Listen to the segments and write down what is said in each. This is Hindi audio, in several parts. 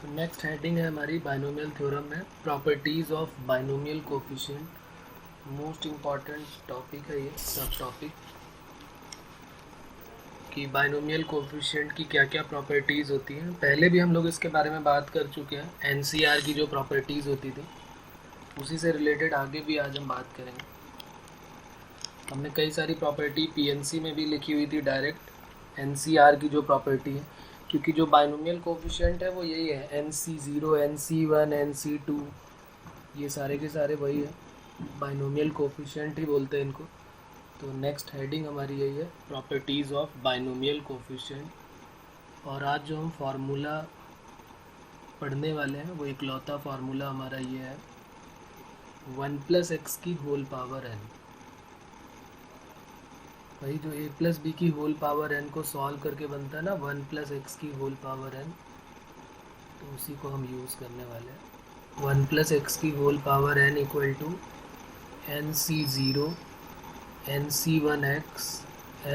नेक्स्ट हेडिंग है हमारी बाइनोमियल थ्योरम में properties of binomial coefficient. Most important topic है ये सब टॉपिक कि बाइनोमियल कोफिशिएंट की क्या क्या प्रॉपर्टीज़ होती हैं। पहले भी हम लोग इसके बारे में बात कर चुके हैं। एनसीआर की जो प्रॉपर्टीज़ होती थी उसी से रिलेटेड आगे भी आज हम बात करेंगे। हमने कई सारी प्रॉपर्टी पीएनसी में भी लिखी हुई थी डायरेक्ट एनसीआर की जो प्रॉपर्टी है, क्योंकि जो बाइनोमियल कोफिशिएंट है वो यही है NC0 NC1 NC2, ये सारे के सारे वही है, बाइनोमियल कोफिशिएंट ही बोलते हैं इनको। तो नेक्स्ट हेडिंग हमारी यही है प्रॉपर्टीज़ ऑफ बाइनोमियल कोफिशिएंट। और आज जो हम फार्मूला पढ़ने वाले हैं वो इकलौता फार्मूला हमारा ये है 1+x की होल पावर n। वही जो a+b की होल पावर n को सॉल्व करके बनता है ना 1+x की होल पावर n, तो उसी को हम यूज़ करने वाले हैं। 1+x की whole power n equal to NC0 NC1x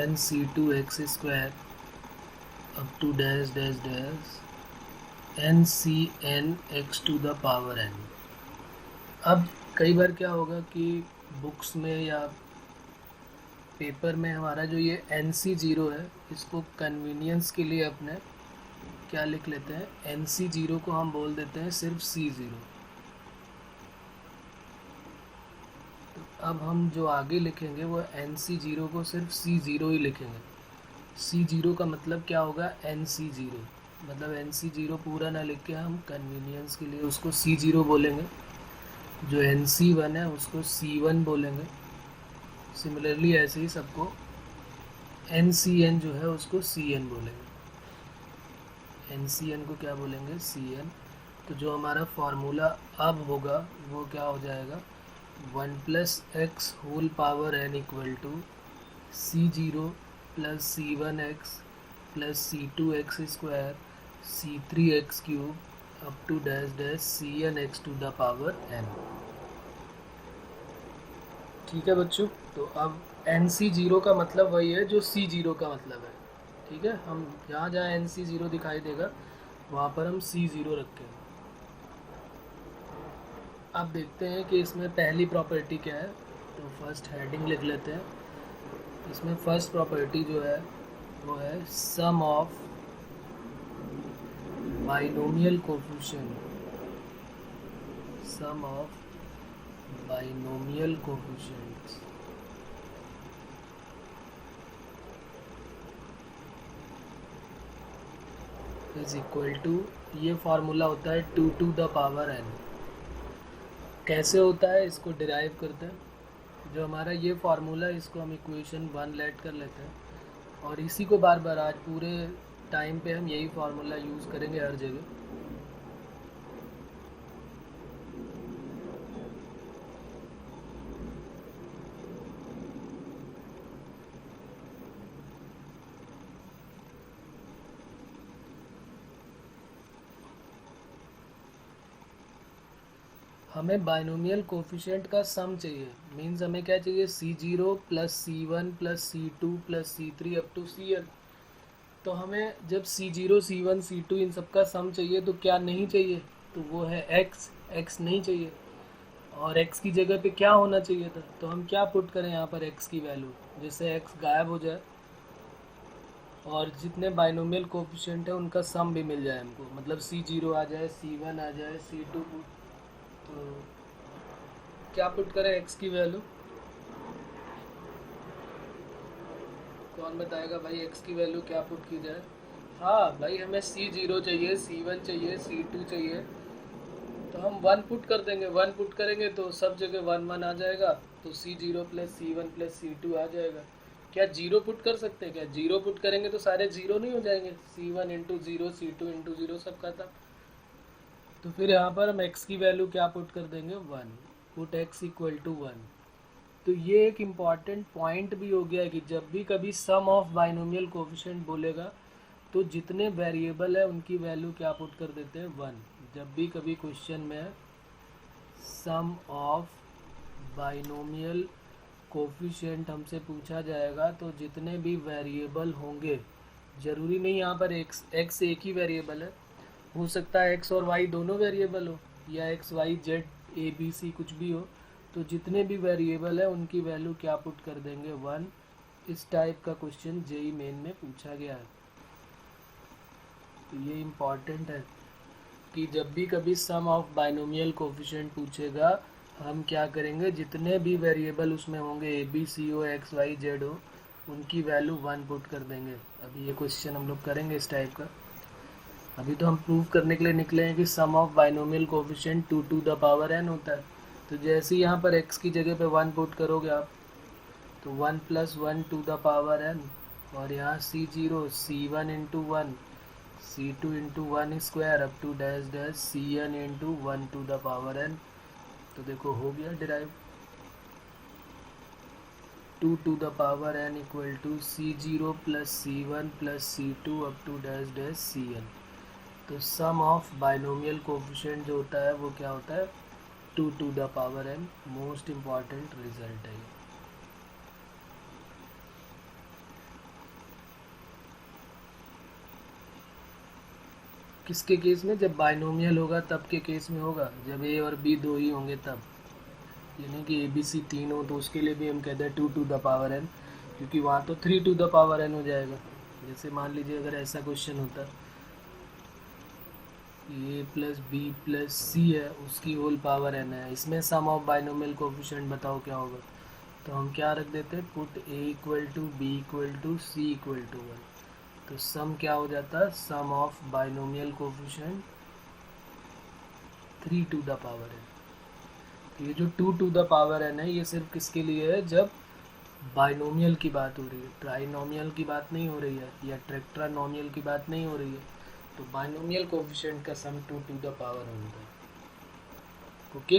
NC2x square up to dash dash dash NCn x to the power n। अब कई बार क्या होगा कि बुक्स में या पेपर में हमारा जो ये NC0 है इसको कन्वीनियंस के लिए अपने क्या लिख लेते हैं, NC0 को हम बोल देते हैं सिर्फ C0। तो अब हम जो आगे लिखेंगे वो NC0 को सिर्फ C0 ही लिखेंगे। C0 का मतलब क्या होगा, NC0 मतलब NC0 पूरा ना लिख के हम कन्वीनियंस के लिए उसको C0 बोलेंगे। जो NC1 है उसको C1 बोलेंगे। सिमिलरली ऐसे ही सबको NCn जो है उसको Cn बोलेंगे। NCn को क्या बोलेंगे, Cn। तो जो हमारा फार्मूला अब होगा वो क्या हो जाएगा, 1+x whole power n equal to C0 plus C1x plus C2x square C3x cube up to dash dash Cn x to the power n। ठीक है बच्चों, तो अब NC0 का मतलब वही है जो C0 का मतलब है। ठीक है, हम जहाँ जहाँ NC0 दिखाई देगा वहाँ पर हम C0 रखेंगे। अब देखते हैं कि इसमें पहली प्रॉपर्टी क्या है, तो फर्स्ट हेडिंग लिख लेते हैं। इसमें फर्स्ट प्रॉपर्टी जो है वो है sum of binomial coefficient. Sum of binomial coefficients is equal to, ये फार्मूला होता है 2 टू द पावर n। कैसे होता है इसको डिराइव करते हैं। जो हमारा ये फार्मूला है इसको हम इक्वेशन 1 लेट कर लेते हैं और इसी को बार बार आज पूरे टाइम पे हम यही फार्मूला यूज़ करेंगे हर जगह। हमें बाइनोमियल कोफिशिएंट का सम चाहिए, मीन्स हमें क्या चाहिए, C0 plus C1 plus C2 plus C3 up to Cn। तो हमें जब C0 C1 C2 इन सब का सम चाहिए तो क्या नहीं चाहिए, तो वो है x नहीं चाहिए। और x की जगह पे क्या होना चाहिए था, तो हम क्या पुट करें यहाँ पर x की वैल्यू, जिससे x गायब हो जाए और जितने बाइनोमियल कोफिशिएंट है उनका सम भी मिल जाए हमको, मतलब C0 आ जाए C1 आ जाए C2। तो क्या पुट करें x की वैल्यू, कौन बताएगा भाई x की वैल्यू क्या पुट की जाए। हाँ भाई, हमें C0 चाहिए, C1 चाहिए, C2 चाहिए, तो हम 1 पुट कर देंगे। 1 पुट करेंगे तो सब जगह 1 1 आ जाएगा, तो C0 plus C1 plus C2 आ जाएगा। क्या 0 पुट कर सकते हैं क्या, 0 पुट करेंगे तो सारे 0 नहीं हो जाएंगे, C1 इंटू 0 C2 इंटू 0 सब खत्म। तो फिर यहाँ पर हम x की वैल्यू क्या पुट कर देंगे, 1। Put x equal to 1। तो ये एक इम्पॉर्टेंट पॉइंट भी हो गया कि जब भी कभी सम ऑफ बाइनोमियल कोफिशिएंट बोलेगा तो जितने वेरिएबल है उनकी वैल्यू क्या पुट कर देते हैं, 1। जब भी कभी क्वेश्चन में सम ऑफ बाइनोमियल कोफिशिएंट हमसे पूछा जाएगा तो जितने भी वेरिएबल होंगे, ज़रूरी नहीं यहाँ पर x एक ही वेरिएबल है, हो सकता है एक्स और वाई दोनों वेरिएबल हो, या X Y Z A B C कुछ भी हो, तो जितने भी वेरिएबल है उनकी वैल्यू क्या पुट कर देंगे 1। इस टाइप का क्वेश्चन जेई मेन में पूछा गया है। तो ये इम्पॉर्टेंट है कि जब भी कभी सम ऑफ बाइनोमियल कोफिशिएंट पूछेगा, हम क्या करेंगे, जितने भी वेरिएबल उसमें होंगे ए बी सी हो एक्स वाई जेड हो, उनकी वैल्यू 1 पुट कर देंगे। अभी ये क्वेश्चन हम लोग करेंगे इस टाइप का। अभी तो हम प्रूव करने के लिए निकले हैं कि sum of binomial coefficient 2 to the power n होता है। तो जैसे ही यहाँ पर x की जगह पे 1 पुट करोगे आप, तो 1 + 1 टू द पावर n, और यहाँ c0 c1 into 1 c2 into 1 square up to dash dash cn into 1 to the power n। तो देखो हो गया derive, 2 to the power n equal to c0 + c1 + c2 up to dash dash cn। तो सम ऑफ बाइनोमियल कोफिशिएंट जो होता है वो क्या होता है, 2 to the power n। Most important result है ये। किसके केस में, जब बाइनोमियल होगा तब के केस में होगा, जब ए और बी दो ही होंगे तब। यानी कि ए बी सी 3 हो तो उसके लिए भी हम कहते हैं 2 टू द पावर n, क्योंकि वहाँ तो 3 टू द पावर n हो जाएगा। जैसे मान लीजिए अगर ऐसा क्वेश्चन होता, ए प्लस बी प्लस सी है, उसकी होल पावर n है, इसमें सम ऑफ बाइनोमियल कोफिशिएंट बताओ क्या होगा। तो हम क्या रख देते हैं, put a equal to b equal to c equal to 1। तो सम क्या हो जाता है, sum of binomial coefficient 3 to the power n। ये जो 2 टू द पावर n है, ये सिर्फ किसके लिए है, जब बाइनोमियल की बात हो रही है, ट्राइनोमियल की बात नहीं हो रही है, या टेट्रानोमियल की बात नहीं हो रही है। तो बाइनोमियल कोफिशिएंट का सम 2 टू द पावर होता है। ओके,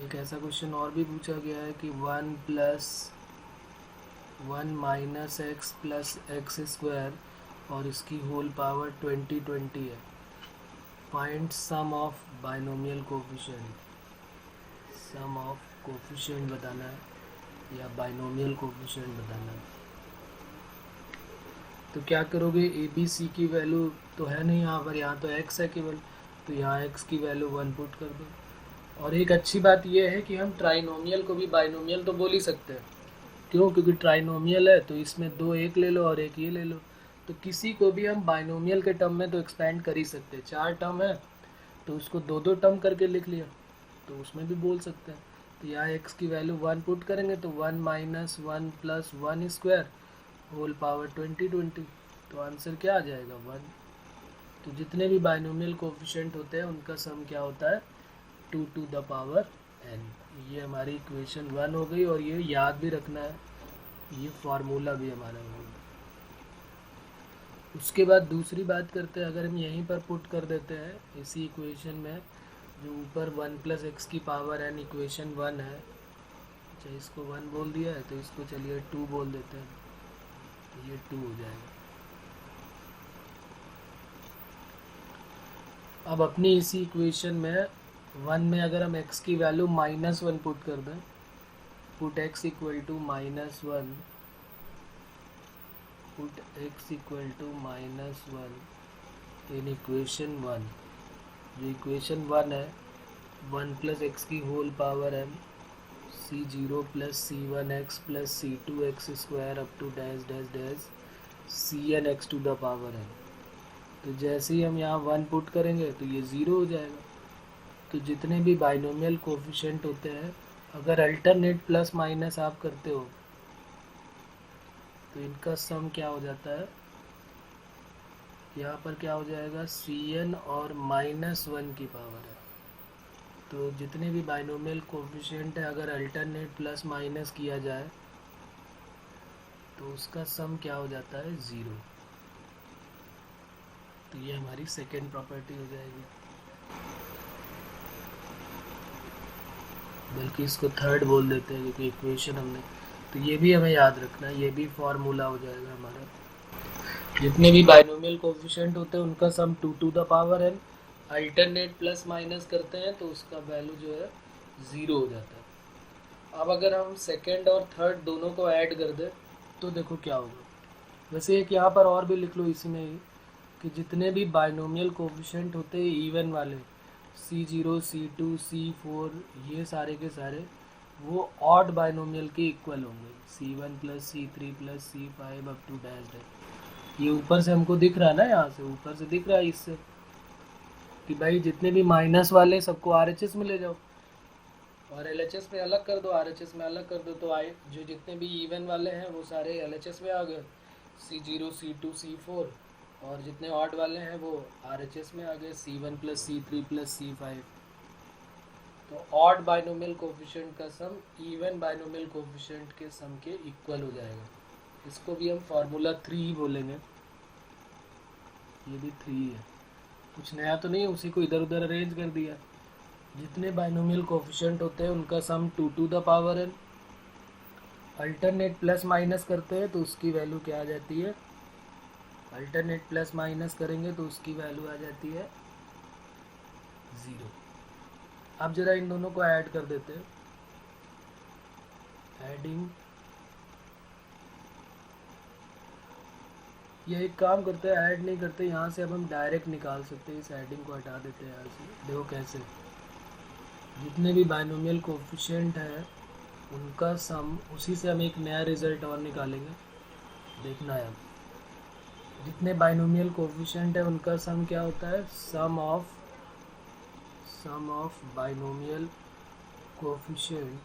एक ऐसा क्वेश्चन और भी पूछा गया है कि 1 + 1 minus X plus X square और इसकी होल पावर 20 है। Find sum of binomial coefficient. Sum of coefficient बताना है या बाइनोमियल कोफिशिएंट बताना है। तो क्या करोगे, ए बी सी की वैल्यू तो है नहीं यहाँ पर, यहाँ तो x है केवल, तो यहाँ x की वैल्यू 1 पुट कर दो। और एक अच्छी बात यह है कि हम ट्राइनोमियल को भी बाइनोमियल तो बोल ही सकते हैं। क्यों, क्योंकि ट्राइनोमियल है तो इसमें 2 एक ले लो और एक ये ले लो। तो किसी को भी हम बाइनोमियल के टर्म में तो एक्सपेंड कर ही सकते हैं। 4 टर्म है तो उसको 2-2 टर्म करके लिख लिया, तो उसमें भी बोल सकते हैं। तो यहाँ x की वैल्यू 1 पुट करेंगे तो 1 - 1 + 1 स्क्वायर होल पावर 20। तो आंसर क्या आ जाएगा, 1। तो जितने भी बाइनोमियल कोफिशिएंट होते हैं उनका सम क्या होता है, 2 टू द पावर n। ये हमारी इक्वेशन 1 हो गई, और ये याद भी रखना है, ये फार्मूला भी हमारा होगा। उसके बाद दूसरी बात करते हैं, अगर हम यहीं पर पुट कर देते हैं इसी इक्वेशन में, जो ऊपर 1 + x की पावर n इक्वेशन 1 है, अच्छा इसको 1 बोल दिया है तो इसको चलिए 2 बोल देते हैं, तो ये 2 हो जाएगा। अब अपनी इसी इक्वेशन में 1 में अगर हम x की वैल्यू -1 पुट कर दें, put x equal to -1, put x equal to -1 in equation 1। जो इक्वेशन 1 है, 1 + x की whole power m c0 + c1x + c2x square up to dash dash dash cnx to the power n। तो जैसे ही हम यहाँ 1 पुट करेंगे तो ये 0 हो जाएगा। तो जितने भी बाइनोमियल कोफिशिएंट होते हैं, अगर अल्टरनेट प्लस माइनस आप करते हो तो इनका सम क्या हो जाता है, यहाँ पर क्या हो जाएगा, cn और -1 की पावर है। तो जितने भी बाइनोमियल कोफिशिएंट है, अगर अल्टरनेट प्लस माइनस किया जाए तो उसका सम क्या हो जाता है, 0। तो ये हमारी सेकेंड प्रॉपर्टी हो जाएगी, बल्कि इसको थर्ड बोल देते हैं क्योंकि इक्वेशन हमने, तो ये भी हमें याद रखना है, ये भी फार्मूला हो जाएगा हमारा। जितने भी बाइनोमियल कोफिशिएंट होते हैं उनका sum 2 to the power n, alternate plus minus करते हैं तो उसका वैल्यू जो है 0 हो जाता है। अब अगर हम सेकेंड और थर्ड दोनों को ऐड कर दें तो देखो क्या होगा, वैसे एक यहाँ पर और भी लिख लो इसी में ही, कि जितने भी बाइनोमियल कोफिशिएंट होते हैं इवन वाले, C0, C2, C4, ये सारे के सारे वो ऑड बाइनोमियल के इक्वल होंगे, C1 plus C3 plus C5 up to dash dash. ये ऊपर से हमको दिख रहा है ना, यहाँ से ऊपर से दिख रहा है इससे, कि भाई जितने भी माइनस वाले सबको RHS में ले जाओ और LHS में अलग कर दो, RHS में अलग कर दो, तो आई जो जितने भी इवन वाले हैं वो सारे LHS में आ गए, C0, C2, C4, और जितने ऑड वाले हैं वो RHS में आ गए, C1 plus C3 plus C5। तो ऑड बाइनोमियल कोफिशिएंट का सम इवन बाइनोमियल कोफिशिएंट के सम के इक्वल हो जाएगा। इसको भी हम फार्मूला 3 ही बोलेंगे, ये भी 3 है, कुछ नया तो नहीं, उसी को इधर उधर अरेंज कर दिया। जितने बाइनोमियल कोफिशिएंट होते हैं उनका sum 2 to the power n। Alternate plus minus करते हैं तो उसकी वैल्यू क्या आ जाती है, अल्टरनेट प्लस माइनस करेंगे तो उसकी वैल्यू आ जाती है 0। अब जरा इन दोनों को ऐड कर देते हैं, एडिंग, ये एक काम करते हैं, ऐड नहीं करते यहाँ से, अब हम डायरेक्ट निकाल सकते हैं, इस एडिंग को हटा देते हैं यहाँ से। देखो कैसे, जितने भी बाइनोमियल कोफिशिएंट है उनका सम, उसी से हम एक नया रिजल्ट और निकालेंगे, देखना है। अब जितने बाइनोमियल कोफिशिएंट है उनका सम क्या होता है, सम ऑफ बाइनोमियल कोफिशिएंट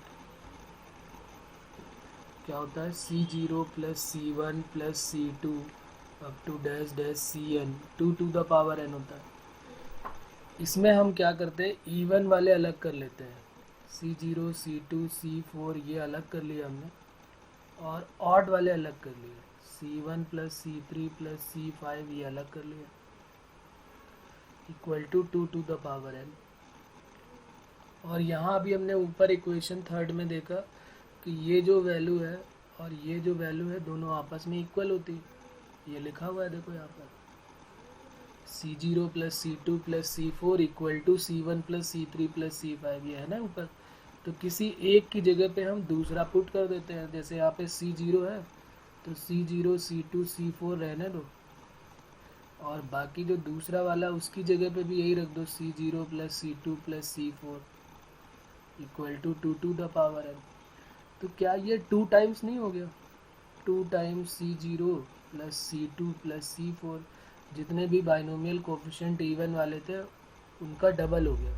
क्या होता है, C0 plus C1 plus C2 up to dash dash Cn 2 to the power n होता है। इसमें हम क्या करते हैं, इवन वाले अलग कर लेते हैं, C0, C2, C4 ये अलग कर लिया हमने, और ऑड वाले अलग कर लिए, C1 plus C3 plus C5 ये अलग कर लिया, equal to 2 to the power n। और यहाँ अभी हमने ऊपर इक्वेशन 3 में देखा कि ये जो वैल्यू है और ये जो वैल्यू है दोनों आपस में इक्वल होती है, ये लिखा हुआ है देखो यहाँ पर, C0 plus C2 plus C4 equal to C1 plus C3 plus C5, ये है ना ऊपर। तो किसी एक की जगह पे हम दूसरा पुट कर देते हैं, जैसे यहाँ पे C0 है तो C0 C2 C4 रहने दो, और बाकी जो दूसरा वाला उसकी जगह पे भी यही रख दो, C0 plus C2 plus C4 equal to 2 to the power n। तो क्या ये 2 टाइम्स नहीं हो गया, 2 times C0 plus C2 plus C4, जितने भी बाइनोमियल कोफिशिएंट इवन वाले थे उनका डबल हो गया,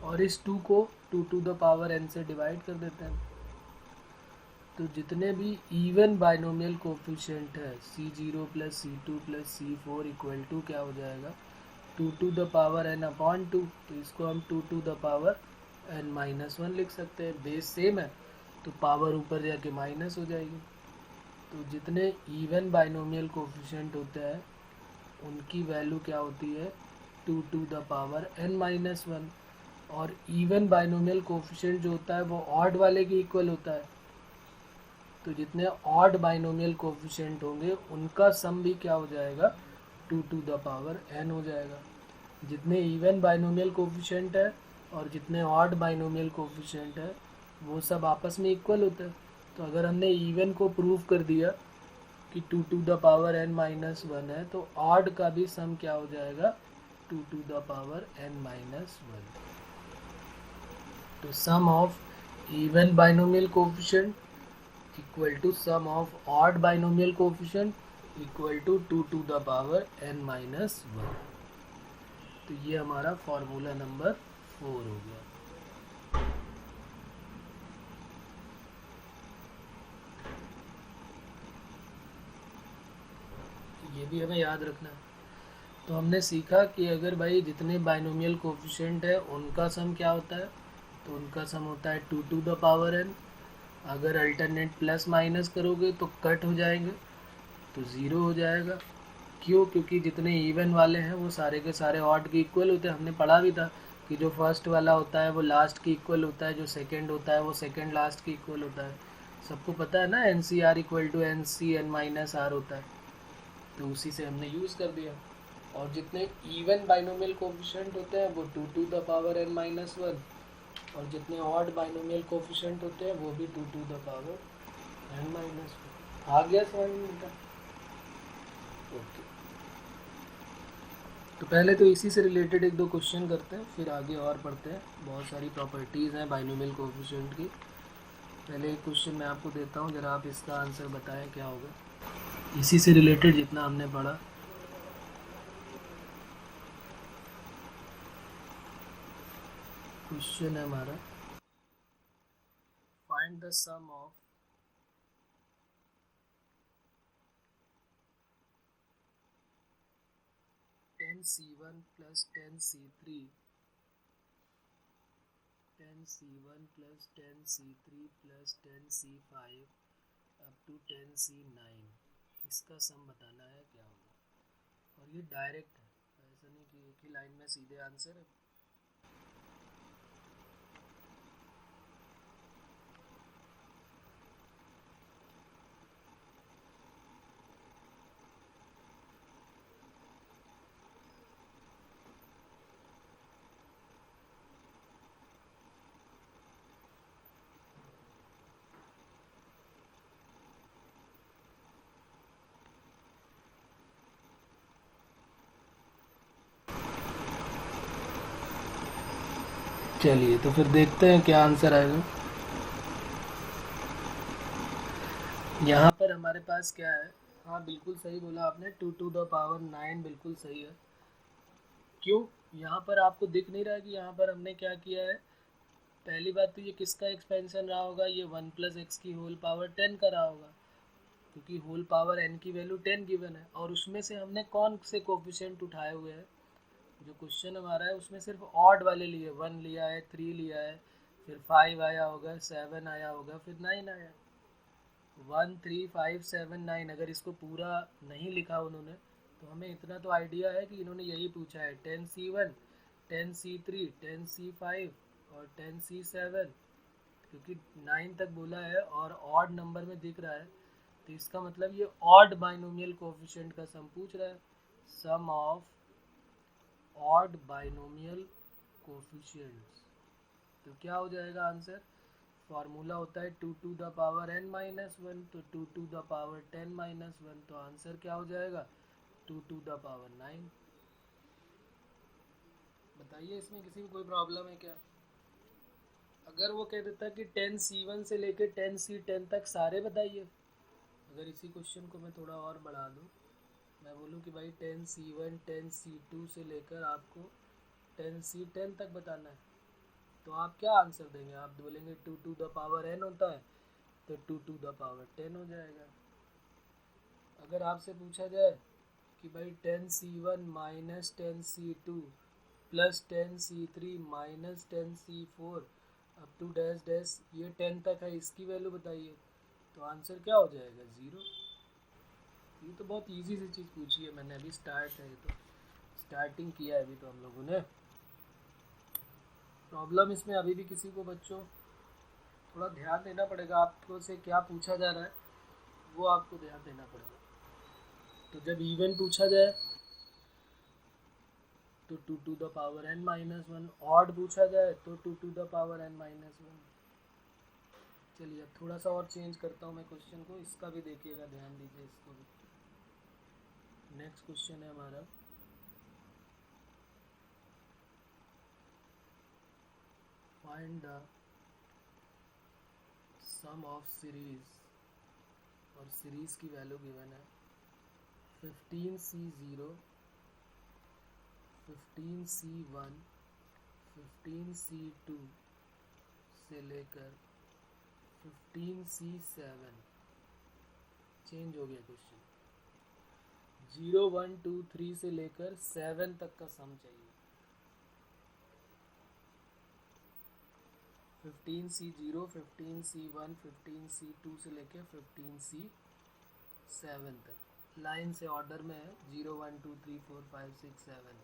और इस 2 को 2 टू द पावर n से डिवाइड कर देते हैं। तो जितने भी इवन बाइनोमियल कोफिशिएंट है C0 plus C2 plus C4 equal to क्या हो जाएगा, 2 to the power n upon 2, तो इसको हम 2 to the power n minus 1 लिख सकते हैं, बेस सेम है तो पावर ऊपर जाके माइनस हो जाएगी। तो जितने इवन बाइनोमियल कोफिशिएंट होते हैं उनकी वैल्यू क्या होती है, 2 to the power n minus 1, और इवन बाइनोमियल कोफिशिएंट जो होता है वो ऑड वाले के इक्वल होता है। तो जितने ऑड बाइनोमियल कोफिशिएंट होंगे उनका सम भी क्या हो जाएगा, 2 टू द पावर n हो जाएगा। जितने इवन बाइनोमियल कोफिशिएंट है और जितने ऑड बाइनोमियल कोफिशिएंट है वो सब आपस में इक्वल होते हैं। तो अगर हमने इवन को प्रूव कर दिया कि 2 to the power n minus 1 है, तो ऑड का भी सम क्या हो जाएगा, 2 to the power n minus 1। तो sum of even binomial coefficient equal to sum of odd binomial coefficient equal to 2 to the power n minus 1। तो ये हमारा फॉर्मूला नंबर 4 हो गया। ये भी हमें याद रखना है। तो हमने सीखा कि अगर भाई जितने बाइनोमियल कोफिशिएंट है उनका सम क्या होता है, तो उनका सम होता है 2 टू द पावर n। अगर अल्टरनेट प्लस माइनस करोगे तो कट हो जाएंगे, तो 0 हो जाएगा। क्यों, क्योंकि जितने इवन वाले हैं वो सारे के सारे ऑड के इक्वल होते हैं। हमने पढ़ा भी था कि जो फर्स्ट वाला होता है वो लास्ट के इक्वल होता है, जो सेकंड होता है वो सेकंड लास्ट के इक्वल होता है। सबको पता है ना, NCR equal to NCn minus R होता है, तो उसी से हमने यूज़ कर दिया। और जितने इवन बाइनोमियल कोफिशिएंट होते हैं वो 2 to the power n minus 1, और जितने ऑड बाइनोमियल कोफिशिएंट होते हैं वो भी 2 to the power n minus 1। आ गया समझ में बेटा? ओके, तो पहले तो इसी से रिलेटेड एक दो क्वेश्चन करते हैं, फिर आगे और पढ़ते हैं। बहुत सारी प्रॉपर्टीज़ हैं बाइनोमियल कोएफिशिएंट की। पहले एक क्वेश्चन मैं आपको देता हूँ, ज़रा आप इसका आंसर बताएं क्या होगा, इसी से रिलेटेड जितना हमने पढ़ा। क्वेश्चन है हमारा, find the sum of ten C1 plus ten C3 10C1 plus 10C3 plus 10C5 up to 10C9, इसका सम बताना है क्या होगा। और ये डायरेक्ट है, ऐसा नहीं कि एक ही लाइन में सीधे आंसर है। चलिए तो फिर देखते हैं क्या आंसर आएगा। यहाँ पर हमारे पास क्या है, हाँ बिल्कुल सही बोला आपने, 2 to the power 9 बिल्कुल सही है। क्यों, यहाँ पर आपको दिख नहीं रहा कि यहाँ पर हमने क्या किया है। पहली बात तो ये किसका एक्सपेंशन रहा होगा, ये 1 प्लस एक्स की होल पावर 10 का रहा होगा, क्योंकि होल पावर n की वैल्यू 10 गिवन है। और उसमें से हमने कौन से कोफिशिएंट उठाए हुए हैं, जो क्वेश्चन हमारा है उसमें सिर्फ ऑड वाले लिए, 1 लिया है, 3 लिया है, फिर 5 आया होगा, 7 आया होगा, फिर 9 आया। 1 3 5 7 9, अगर इसको पूरा नहीं लिखा उन्होंने तो हमें इतना तो आइडिया है कि इन्होंने यही पूछा है 10C1 10C3 10C5 और 10C7, क्योंकि 9 तक बोला है और ऑड नंबर में दिख रहा है, तो इसका मतलब ये ऑड बाइनोमियल कोएफिशिएंट का सम पूछ रहा है। Sum of odd binomial coefficients, तो क्या हो जाएगा आंसर। फार्मूला होता है 2 to the power n-1, तो 2 to the power 10-1, तो आंसर क्या हो जाएगा 2 to the power 9। बताइए इसमें किसी को कोई प्रॉब्लम है क्या। अगर वो कह देता कि 10C1 से लेकर 10C10 तक सारे बताइए, अगर इसी क्वेश्चन को मैं थोड़ा और बढ़ा दूँ, मैं बोलूँ कि भाई 10C1 10C2 से लेकर आपको 10C10 तक बताना है, तो आप क्या आंसर देंगे। आप बोलेंगे 2 to the power n होता है, तो 2 to the power 10 हो जाएगा। अगर आपसे पूछा जाए कि भाई 10C1 minus 10C2 plus 10C3 minus 10C4 up to dash dash, ये 10 तक है, इसकी वैल्यू बताइए, तो आंसर क्या हो जाएगा 0। ये तो बहुत इजी सी चीज़ पूछी है मैंने, अभी स्टार्ट है, तो स्टार्टिंग किया है अभी तो हम लोगों ने। प्रॉब्लम इसमें अभी भी किसी को बच्चों थोड़ा ध्यान देना पड़ेगा, आपको से क्या पूछा जा रहा है वो आपको ध्यान देना पड़ेगा। तो जब इवन पूछा जाए तो 2 to the power n-1, odd पूछा जाए तो 2 to the power n-1। चलिए अब थोड़ा सा और चेंज करता हूँ मैं क्वेश्चन को, इसका भी देखिएगा, ध्यान दीजिए इसको भी। नेक्स्ट क्वेश्चन है हमारा, find the sum of series, और सीरीज की वैल्यू गिवन है 15C0 15C1 15C2 से लेकर 15C7। चेंज हो गया क्वेश्चन, 0 1 2 3 से लेकर 7 तक का सम चाहिए। 15C0 15C1 15C2 से लेकर 15C7 तक, लाइन से ऑर्डर में है, 0 1 2 3 4 5 6 7।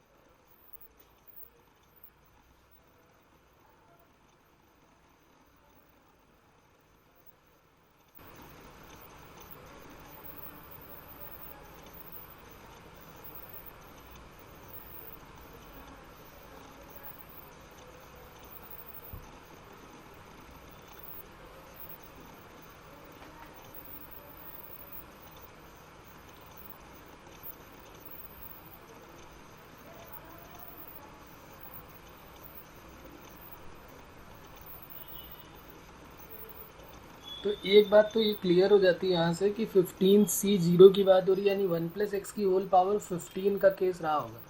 तो एक बात तो ये क्लियर हो जाती है यहाँ से कि 15C0 की बात हो रही है, यानी 1+x की होल पावर 15 का केस रहा होगा।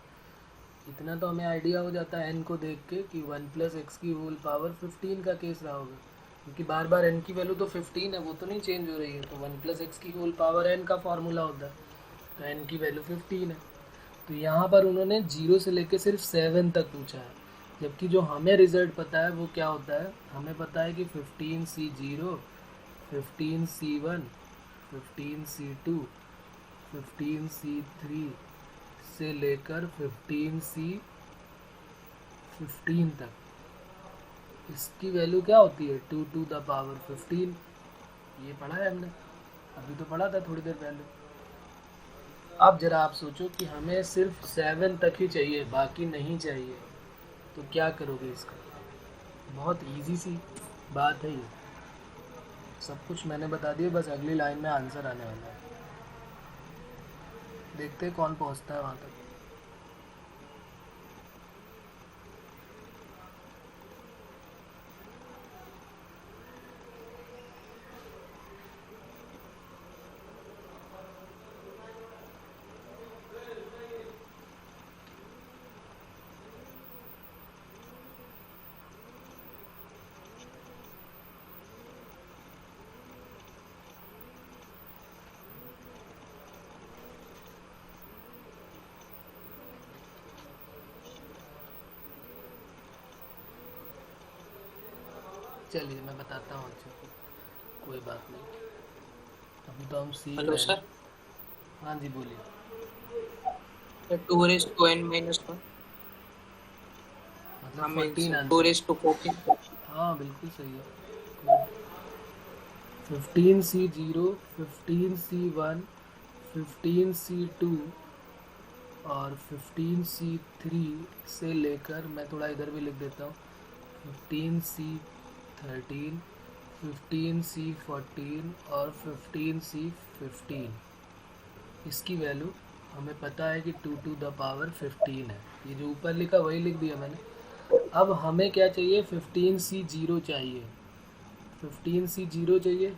इतना तो हमें आइडिया हो जाता है n को देख के कि 1+x की होल पावर 15 का केस रहा होगा, क्योंकि बार बार n की वैल्यू तो 15 है, वो तो नहीं चेंज हो रही है। तो 1+x की होल पावर n का फॉर्मूला होता है, तो n की वैल्यू 15 है। तो यहाँ पर उन्होंने 0 से लेके सिर्फ 7 तक पूछा है, जबकि जो हमें रिजल्ट पता है वो क्या होता है, हमें पता है कि 15C0, 15C1, 15C2, 15C3 से लेकर 15C15 तक, इसकी वैल्यू क्या होती है 2 to the power 15। ये पढ़ा है हमने, अभी तो पढ़ा था थोड़ी देर पहले। अब जरा आप सोचो कि हमें सिर्फ 7 तक ही चाहिए, बाकी नहीं चाहिए, तो क्या करोगे इसका? बहुत इजी सी बात है ये, सब कुछ मैंने बता दिया, बस अगली लाइन में आंसर आने वाला है। देखते हैं कौन पहुंचता है वहाँ तक। चलिए मैं बताता हूँ अच्छे से, कोई बात नहीं, अभी तो हम सीख हेलो रहे हैं सर, ना। हाँ जी बोलिए। 2 raised to n minus 1 मतलब means 14 2 आंसर है। raised to 14। हाँ बिल्कुल सही है। 15C0, 15C1, 15C2 और 15C3 से लेकर, मैं थोड़ा इधर भी लिख देता हूँ, 15C13, 15C14 और 15C15, इसकी वैल्यू हमें पता है कि 2 to the power 15 है। ये जो ऊपर लिखा वही लिख दिया मैंने। अब हमें क्या चाहिए, 15C0 चाहिए। 15C0 चाहिए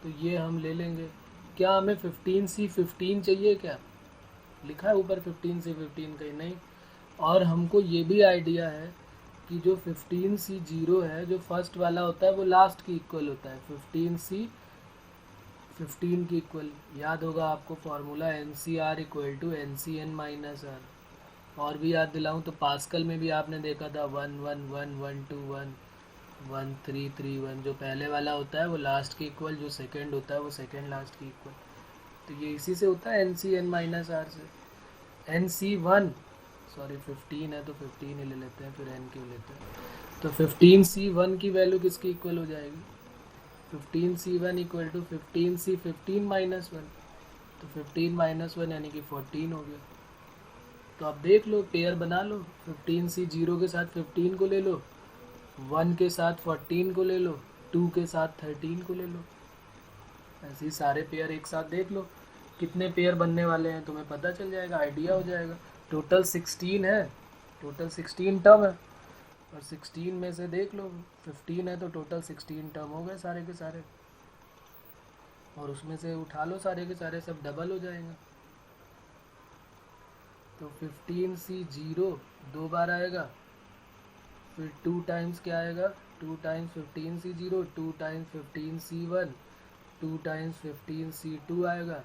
तो ये हम ले लेंगे। क्या हमें 15C15 चाहिए क्या? लिखा है ऊपर 15C15 कहीं नहीं। और हमको ये भी आइडिया है कि जो 15C0 है, जो फर्स्ट वाला होता है वो लास्ट की इक्वल होता है 15C15 की इक्वल। याद होगा आपको formula NCR equal to NCN minus R. और भी याद दिलाऊं तो पास्कल में भी आपने देखा था 1 1 1 1 2 1 1 3 3 1, जो पहले वाला होता है वो लास्ट की इक्वल, जो सेकंड होता है वो सेकंड लास्ट की इक्वल। तो ये इसी से होता है NCN माइनस आर से। NC1 सॉरी 15 है तो 15 ही ले लेते हैं, फिर n क्यों लेते हैं। तो 15C1 की वैल्यू किसकी इक्वल हो जाएगी, 15C1 equal to 15C15 minus 1। तो 15 माइनस 1 यानी कि 14 हो गया। तो अब देख लो, पेयर बना लो, 15C0 के साथ 15 को ले लो, 1 के साथ 14 को ले लो, 2 के साथ 13 को ले लो। ऐसे ही सारे पेयर एक साथ देख लो कितने पेयर बनने वाले हैं, तुम्हें पता चल जाएगा, आइडिया हो जाएगा। टोटल 16 है, टोटल 16 टर्म है, और 16 में से देख लो 15 है तो टोटल 16 टर्म हो गए सारे के सारे, और उसमें से उठा लो सारे के सारे, सब डबल हो जाएंगे। तो 15C0 दो बार आएगा, फिर 2 टाइम्स क्या आएगा, 2 times 15C0, 2 times 15C1, 2 times 15C2 आएगा,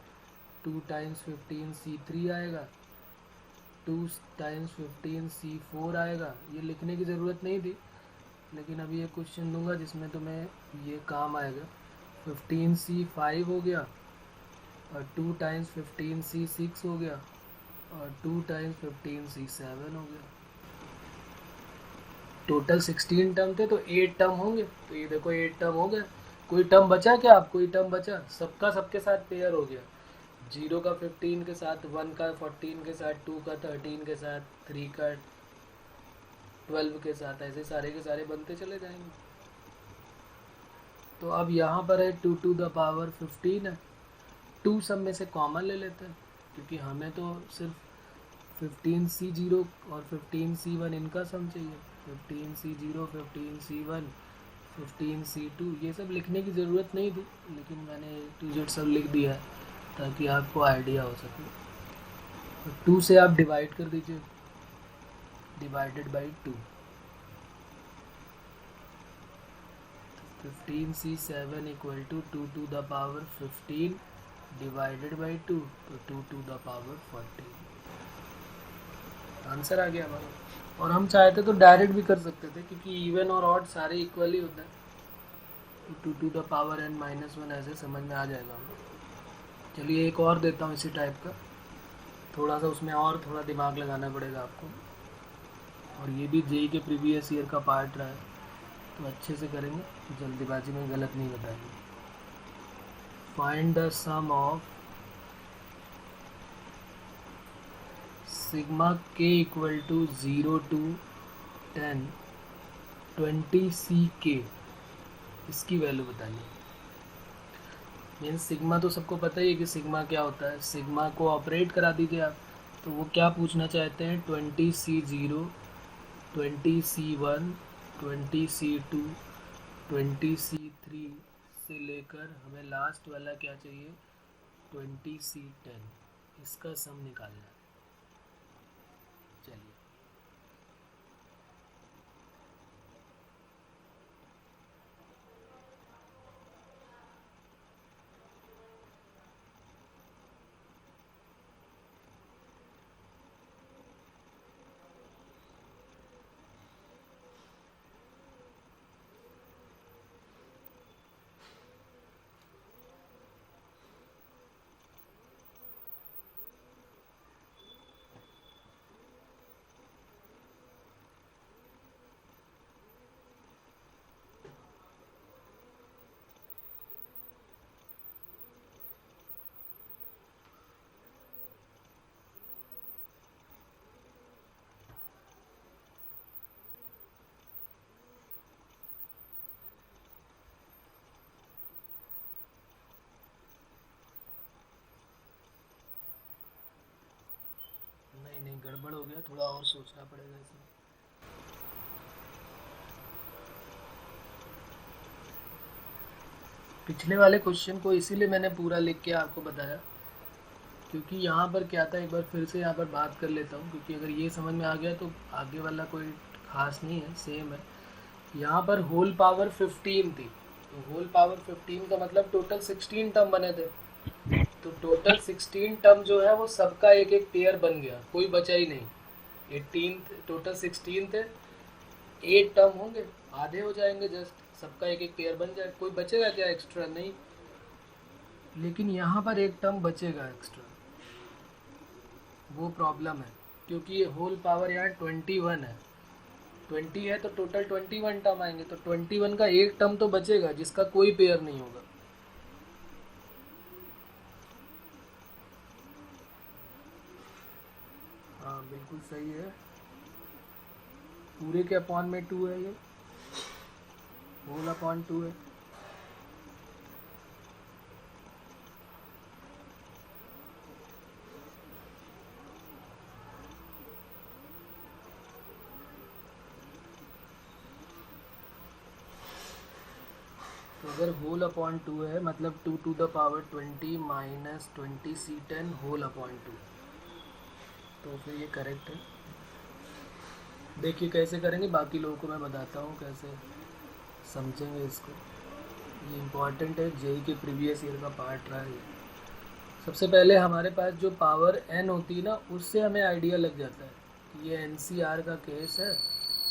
2 टाइम्स 15C3 आएगा, 2 टाइम्स 15C4 आएगा। ये लिखने की ज़रूरत नहीं थी, लेकिन अभी एक क्वेश्चन दूंगा जिसमें तुम्हें ये काम आएगा। 15C5 हो गया, और 2 टाइम्स 15C6 हो गया, और 2 टाइम्स 15C7 हो गया। टोटल 16 टर्म थे तो 8 टर्म होंगे, तो ये देखो 8 टर्म हो गए। कोई टर्म बचा क्या, आप कोई टर्म बचा? सबका सबके साथ पेयर हो गया, 0 का 15 के साथ, 1 का 14 के साथ, 2 का 13 के साथ, 3 का 12 के साथ, ऐसे सारे के सारे बनते चले जाएंगे। तो अब यहाँ पर है 2 to the power 15 है, 2 सब में से कॉमन ले लेते हैं, क्योंकि हमें तो सिर्फ 15C0 और 15C1 इनका सम चाहिए। 15C0, 15C1, 15C2, ये सब लिखने की ज़रूरत नहीं थी, लेकिन मैंने टू जेड सब लिख दिया है ताकि आपको आइडिया हो सके। तो 2 से आप डिवाइड कर दीजिए, divided by 2, 15C7 equal to 2 to the power 15 divided by 2, तो 2 टू द पावर 14। आंसर आ गया हमारा। और हम चाहते तो डायरेक्ट भी कर सकते थे, क्योंकि इवन और ऑड सारे इक्वल ही होता है, तो 2 टू द पावर n-1 ऐसे समझ में आ जाएगा हमें। चलिए एक और देता हूँ इसी टाइप का, थोड़ा सा उसमें और थोड़ा दिमाग लगाना पड़ेगा आपको, और ये भी जेई के प्रीवियस ईयर का पार्ट रहा है, तो अच्छे से करेंगे, जल्दीबाजी में गलत नहीं बताएंगे। Find the sum of sigma के इक्वल टू 0 to 10 20 CK, इसकी वैल्यू बतानी। मीन्स सिग्मा तो सबको पता ही है कि सिग्मा क्या होता है, सिग्मा को ऑपरेट करा दीजिए आप। तो वो क्या पूछना चाहते हैं, 20C0 20C1 20C2 20C3 से लेकर हमें लास्ट वाला क्या चाहिए, 20C10, इसका सम निकालना है। चलिए नहीं गड़बड़ हो गया, थोड़ा और सोचना पड़ेगा इसमें। पिछले वाले क्वेश्चन को इसीलिए मैंने पूरा लिख के आपको बताया, क्योंकि यहाँ पर क्या था, एक बार फिर से यहाँ पर बात कर लेता हूँ, क्योंकि अगर ये समझ में आ गया तो आगे वाला कोई खास नहीं है, सेम है। यहाँ पर होल पावर 15 थी, तो होल पावर 15 का मतलब टोटल 16 टर्म बने थे, तो टोटल 16 टर्म जो है वो सबका एक एक पेयर बन गया, कोई बचा ही नहीं। 18 टोटल 16 थे, 8 टर्म होंगे, आधे हो जाएंगे, जस्ट सबका एक एक पेयर बन जाए, कोई बचेगा क्या एक्स्ट्रा, नहीं। लेकिन यहाँ पर एक टर्म बचेगा एक्स्ट्रा, वो प्रॉब्लम है, क्योंकि ये होल पावर यहाँ 21 है, 20 है तो टोटल 21 टर्म आएंगे, तो 21 का एक टर्म तो बचेगा जिसका कोई पेयर नहीं होगा। हाँ बिल्कुल सही है, पूरे के अपॉन में 2 है, ये होल अपॉन 2 है। तो अगर होल अपॉन 2 है मतलब 2 to the power 20 minus 20C10 whole upon 2, तो फिर ये करेक्ट है। देखिए कैसे करेंगे, बाकी लोगों को मैं बताता हूँ कैसे समझेंगे इसको, ये इम्पॉर्टेंट है, जेई के प्रीवियस ईयर का पार्ट रहा है। सबसे पहले हमारे पास जो पावर n होती है ना, उससे हमें आइडिया लग जाता है कि ये NCR का केस है,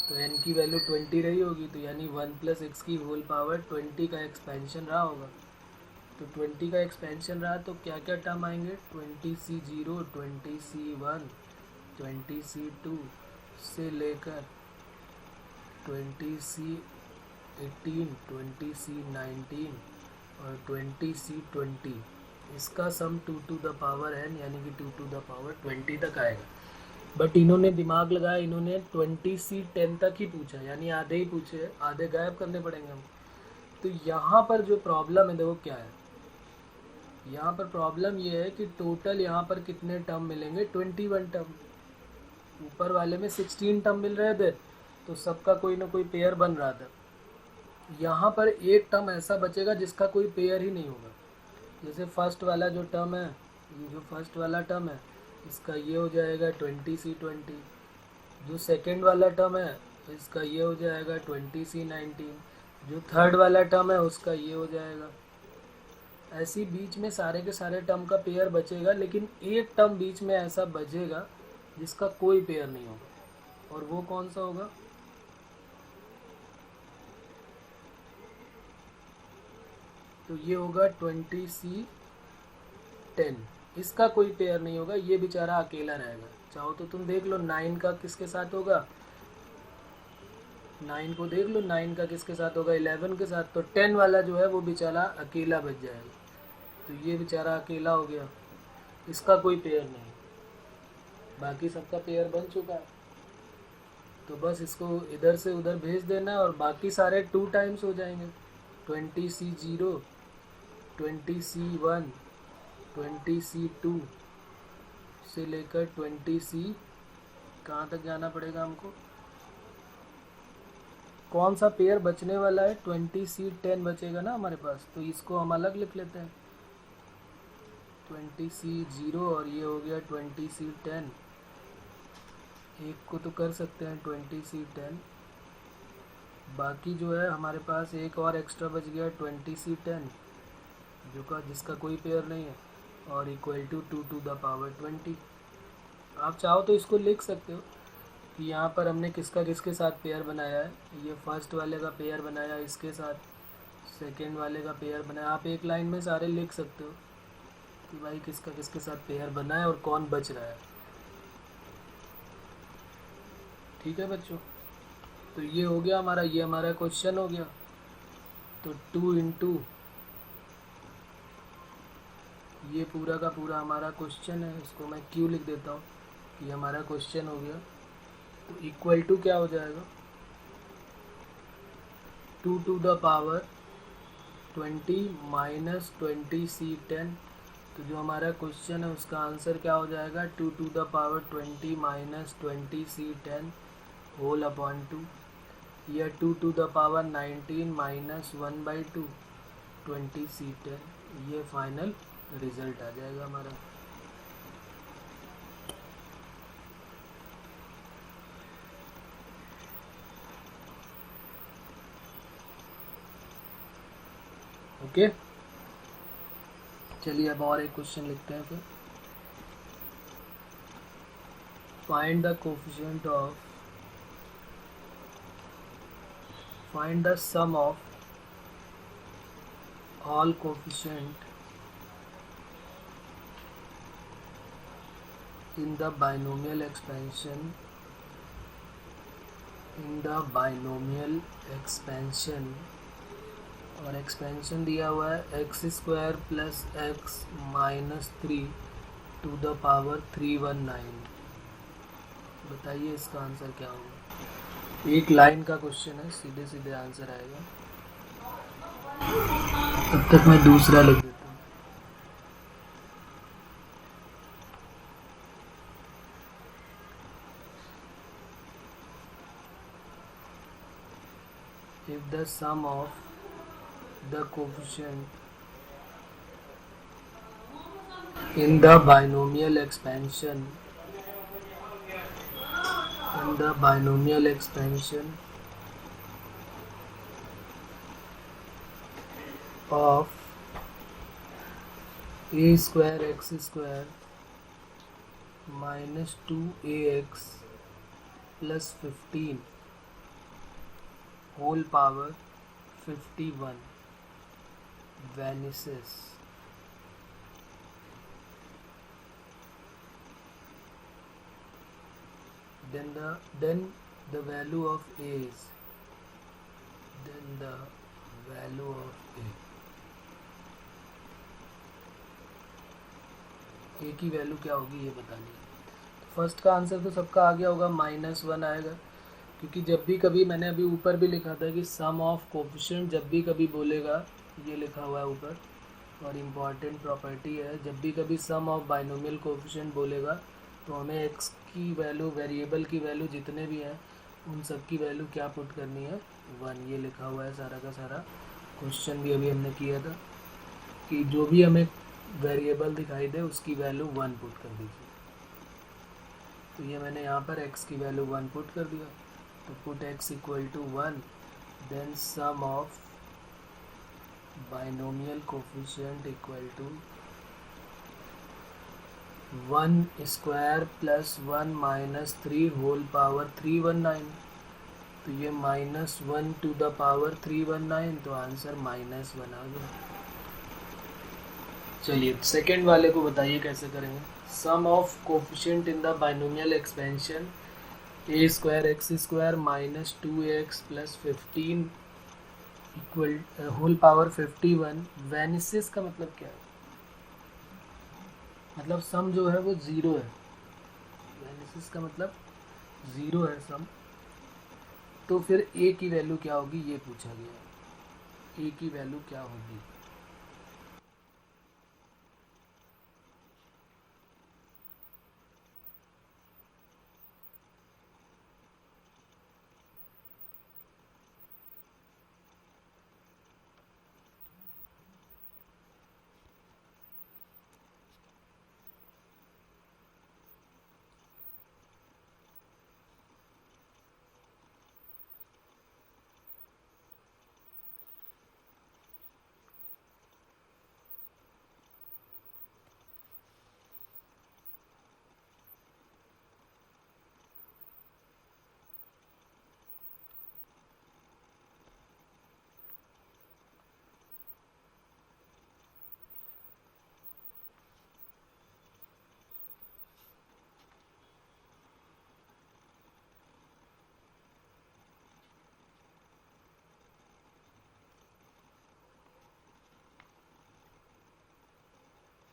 तो n की वैल्यू 20 रही होगी, तो यानी 1 + x की होल पावर 20 का एक्सपेंशन रहा होगा। तो 20 का एक्सपेंशन रहा तो क्या क्या टर्म आएंगे, 20C0 20C1 20C2 से लेकर 20C18 20C19 और 20C20, इसका सम 2 टू द पावर n यानी कि 2 टू द पावर 20 तक आएगा। बट इन्होंने दिमाग लगाया, इन्होंने 20C10 तक ही पूछा, यानी आधे ही पूछे, आधे गायब करने पड़ेंगे हम। तो यहाँ पर जो प्रॉब्लम है देखो क्या है, यहाँ पर प्रॉब्लम ये है कि टोटल यहाँ पर कितने टर्म मिलेंगे, 21 टर्म। ऊपर वाले में 16 टर्म मिल रहे थे, तो सबका कोई ना कोई पेयर बन रहा था, यहाँ पर एक टर्म ऐसा बचेगा जिसका कोई पेयर ही नहीं होगा। जैसे फर्स्ट वाला जो टर्म है, ये जो फर्स्ट वाला टर्म है इसका ये हो जाएगा 20C20। जो सेकंड वाला टर्म है इसका ये हो जाएगा 20C19। जो थर्ड वाला टर्म है उसका ये हो जाएगा। ऐसी बीच में सारे के सारे टर्म का पेयर बचेगा, लेकिन एक टर्म बीच में ऐसा बचेगा जिसका कोई पेयर नहीं होगा। और वो कौन सा होगा? तो ये होगा 20C10। इसका कोई पेयर नहीं होगा, ये बेचारा अकेला रहेगा। चाहो तो तुम देख लो 9 का किसके साथ होगा, 9 को देख लो 9 का किसके साथ होगा, 11 के साथ। तो 10 वाला जो है वो बेचारा अकेला बच जाएगा। तो ये बेचारा अकेला हो गया, इसका कोई पेयर नहीं, बाकी सबका पेयर बन चुका है। तो बस इसको इधर से उधर भेज देना है और बाकी सारे 2 टाइम्स हो जाएंगे। 20C0, 20C1, 20C2 से लेकर 20C कहाँ तक जाना पड़ेगा हमको? कौन सा पेयर बचने वाला है? 20C10 बचेगा ना हमारे पास, तो इसको हम अलग लिख लेते हैं 20C0 और ये हो गया 20C10। एक को तो कर सकते हैं 20C10, बाकी जो है हमारे पास एक और एक्स्ट्रा बच गया 20C10 जिसका कोई पेयर नहीं है, और equal to 2 to the power 20। आप चाहो तो इसको लिख सकते हो कि यहाँ पर हमने किसका किसके साथ पेयर बनाया है। ये फर्स्ट वाले का पेयर बनाया इसके साथ, सेकंड वाले का पेयर बनाया। आप एक लाइन में सारे लिख सकते हो कि भाई किसका किसके साथ पेयर बना है और कौन बच रहा है। ठीक है बच्चों, तो ये हो गया हमारा, ये हमारा क्वेश्चन हो गया। तो 2 into ये पूरा का पूरा हमारा क्वेश्चन है, इसको मैं क्यों लिख देता हूँ, ये हमारा क्वेश्चन हो गया। तो इक्वल टू क्या हो जाएगा, 2 to the power 20 minus 20C10। तो जो हमारा क्वेश्चन है उसका आंसर क्या हो जाएगा, 2 to the power 20 minus 20C10 whole upon 2, या 2 to the power 19 minus 1/2 20C10। ये फाइनल रिजल्ट आ जाएगा हमारा। ओके, चलिए अब और एक क्वेश्चन लिखते हैं फिर। Find the coefficient of, find the sum of all coefficient in the binomial expansion, in the binomial expansion, और एक्सपेंशन दिया हुआ है x² plus x minus 3 to the power 319। बताइए इसका आंसर क्या होगा। एक लाइन का क्वेश्चन है, सीधे सीधे आंसर आएगा। तब तक मैं दूसरा लिख देता हूँ। If the sum of the coefficient in the binomial expansion, of a² x² minus 2ax plus 15 whole power 51 vanishes, then the value of a is, a की वैल्यू क्या होगी ये बतानी है। तो फर्स्ट का आंसर तो सबका आ गया होगा, -1 आएगा, क्योंकि जब भी कभी, मैंने अभी ऊपर भी लिखा था कि सम ऑफ कोफिशिएंट जब भी कभी बोलेगा, ये लिखा हुआ है ऊपर, और इम्पॉर्टेंट प्रॉपर्टी है, जब भी कभी सम ऑफ बाइनोमियल कोफिशिएंट बोलेगा तो हमें एक्स की वैल्यू, वेरिएबल की वैल्यू जितने भी हैं उन सब की वैल्यू क्या पुट करनी है, 1 ये लिखा हुआ है सारा का सारा। क्वेश्चन भी अभी हमने किया था कि जो भी हमें वेरिएबल दिखाई दे उसकी वैल्यू 1 पुट कर दीजिए। तो ये मैंने यहाँ पर x की वैल्यू 1 पुट कर दिया। तो put x equal to 1, then sum of binomial coefficient equal to 1 square plus 1 minus 3 whole power 319। तो ये -1 टू द पावर 319, तो आंसर -1 आ गया। चलिए सेकेंड वाले को बताइए कैसे करेंगे। Sum of coefficient in the binomial expansion a square x square minus 2x plus 15 equal whole power 51। वेनिसिस का मतलब क्या है? मतलब सम जो है वो ज़ीरो है। वेनिसिस का मतलब ज़ीरो है सम। तो फिर ए की वैल्यू क्या होगी ये पूछा गया। ए की वैल्यू क्या होगी?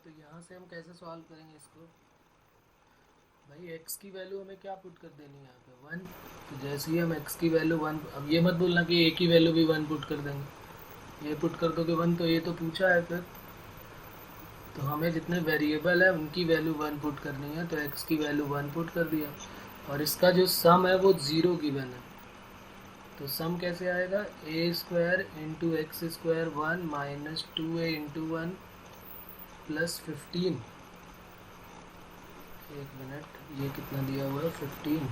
तो यहाँ से हम कैसे सॉल्व करेंगे इसको? भाई x की वैल्यू हमें क्या पुट कर देनी है यहाँ पे 1। तो जैसे ही हम x की वैल्यू 1, अब ये मत बोलना कि a की वैल्यू भी 1 पुट कर देंगे। ये पुट कर दोगे 1 तो ये तो पूछा है फिर। तो हमें जितने वेरिएबल है उनकी वैल्यू 1 पुट करनी है। तो x की वैल्यू 1 पुट कर दिया और इसका जो सम है वो 0 गिवन है। तो सम कैसे आएगा? A square into x square 1 minus 2a into 1 plus 15। एक मिनट, ये कितना दिया हुआ है? 15।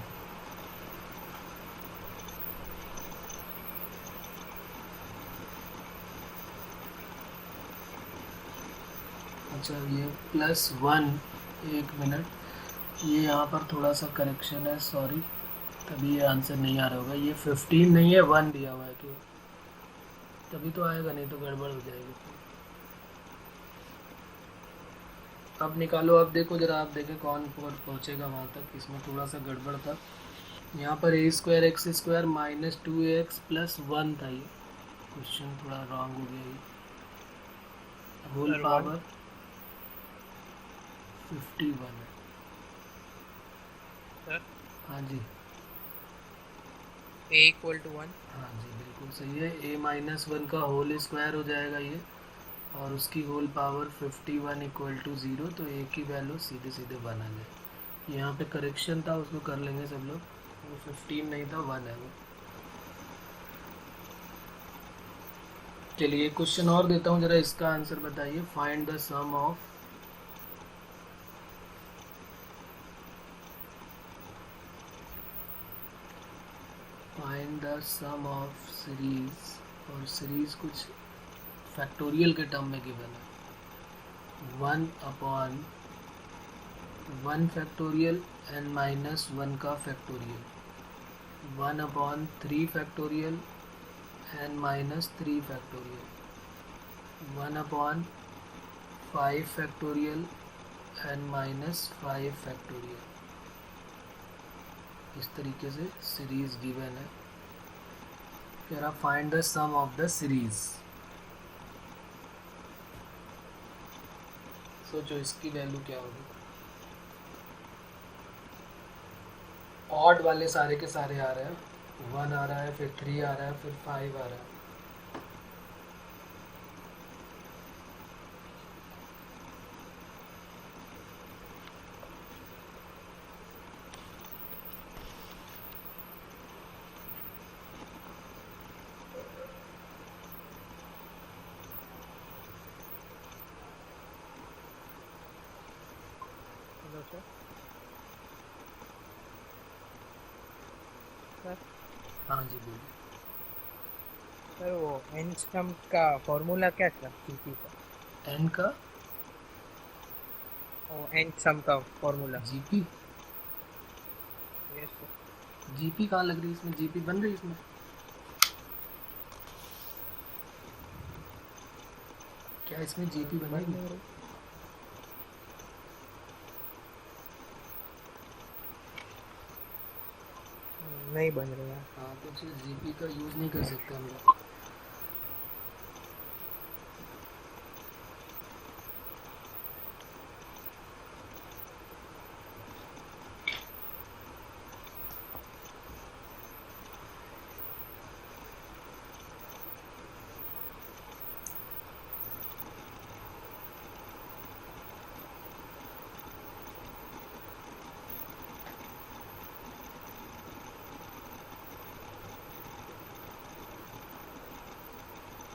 अच्छा ये +1। एक मिनट, ये यहाँ पर थोड़ा सा करेक्शन है, सॉरी, तभी ये आंसर नहीं आ रहा होगा। ये 15 नहीं है 1 दिया हुआ है क्यों? तभी तो आएगा, नहीं तो गड़बड़ हो जाएगी। अब निकालो। अब देखो जरा, आप देखें कौन पहुँचेगा वहाँ तक। इसमें थोड़ा सा गड़बड़ था। यहाँ पर a square x square minus 2x plus 1 था। ये क्वेश्चन थोड़ा रॉन्ग हो गया। ये होल पावर 51 है। सर हाँ जी, a इक्वल टू 1। हाँ जी बिल्कुल सही है। a माइनस 1 का होल स्क्वायर हो जाएगा ये, और उसकी होल पावर 51 इक्वल टू 0। तो a की वैल्यू सीधे सीधे 1 आ जाए। यहाँ पे करेक्शन था, उसको कर लेंगे सब लोग। वो 15 नहीं था, 1 है वो। चलिए क्वेश्चन और देता हूँ, जरा इसका आंसर बताइए। Find the sum of series, और सीरीज कुछ फैक्टोरियल के टर्म में गिवन है। 1/1 फैक्टोरियल एन माइनस 1 का factorial, 1/3 factorial N minus 3 factorial, 1/5 factorial N minus 5 factorial. इस तरीके से सीरीज गिवन है। फिर आप find the sum of the series. सोचो इसकी वैल्यू क्या होगी। ऑड वाले सारे के सारे आ रहे हैं। 1 आ रहा है, फिर 3 आ रहा है, फिर 5 आ रहा है। सर। सर हाँ जी बोलिए। सर वो एन स्टम का फॉर्मूला क्या था जीपी का? एन का? वो एन सम का formula. GP? Yes sir. GP कहाँ लग रही है इसमें? जीपी बन रही है इसमें? क्या इसमें जीपी बन बनेगी? नहीं रही। नहीं बन रही है। हाँ तो फिर जीपी का यूज़ नहीं कर सकते हम लोग।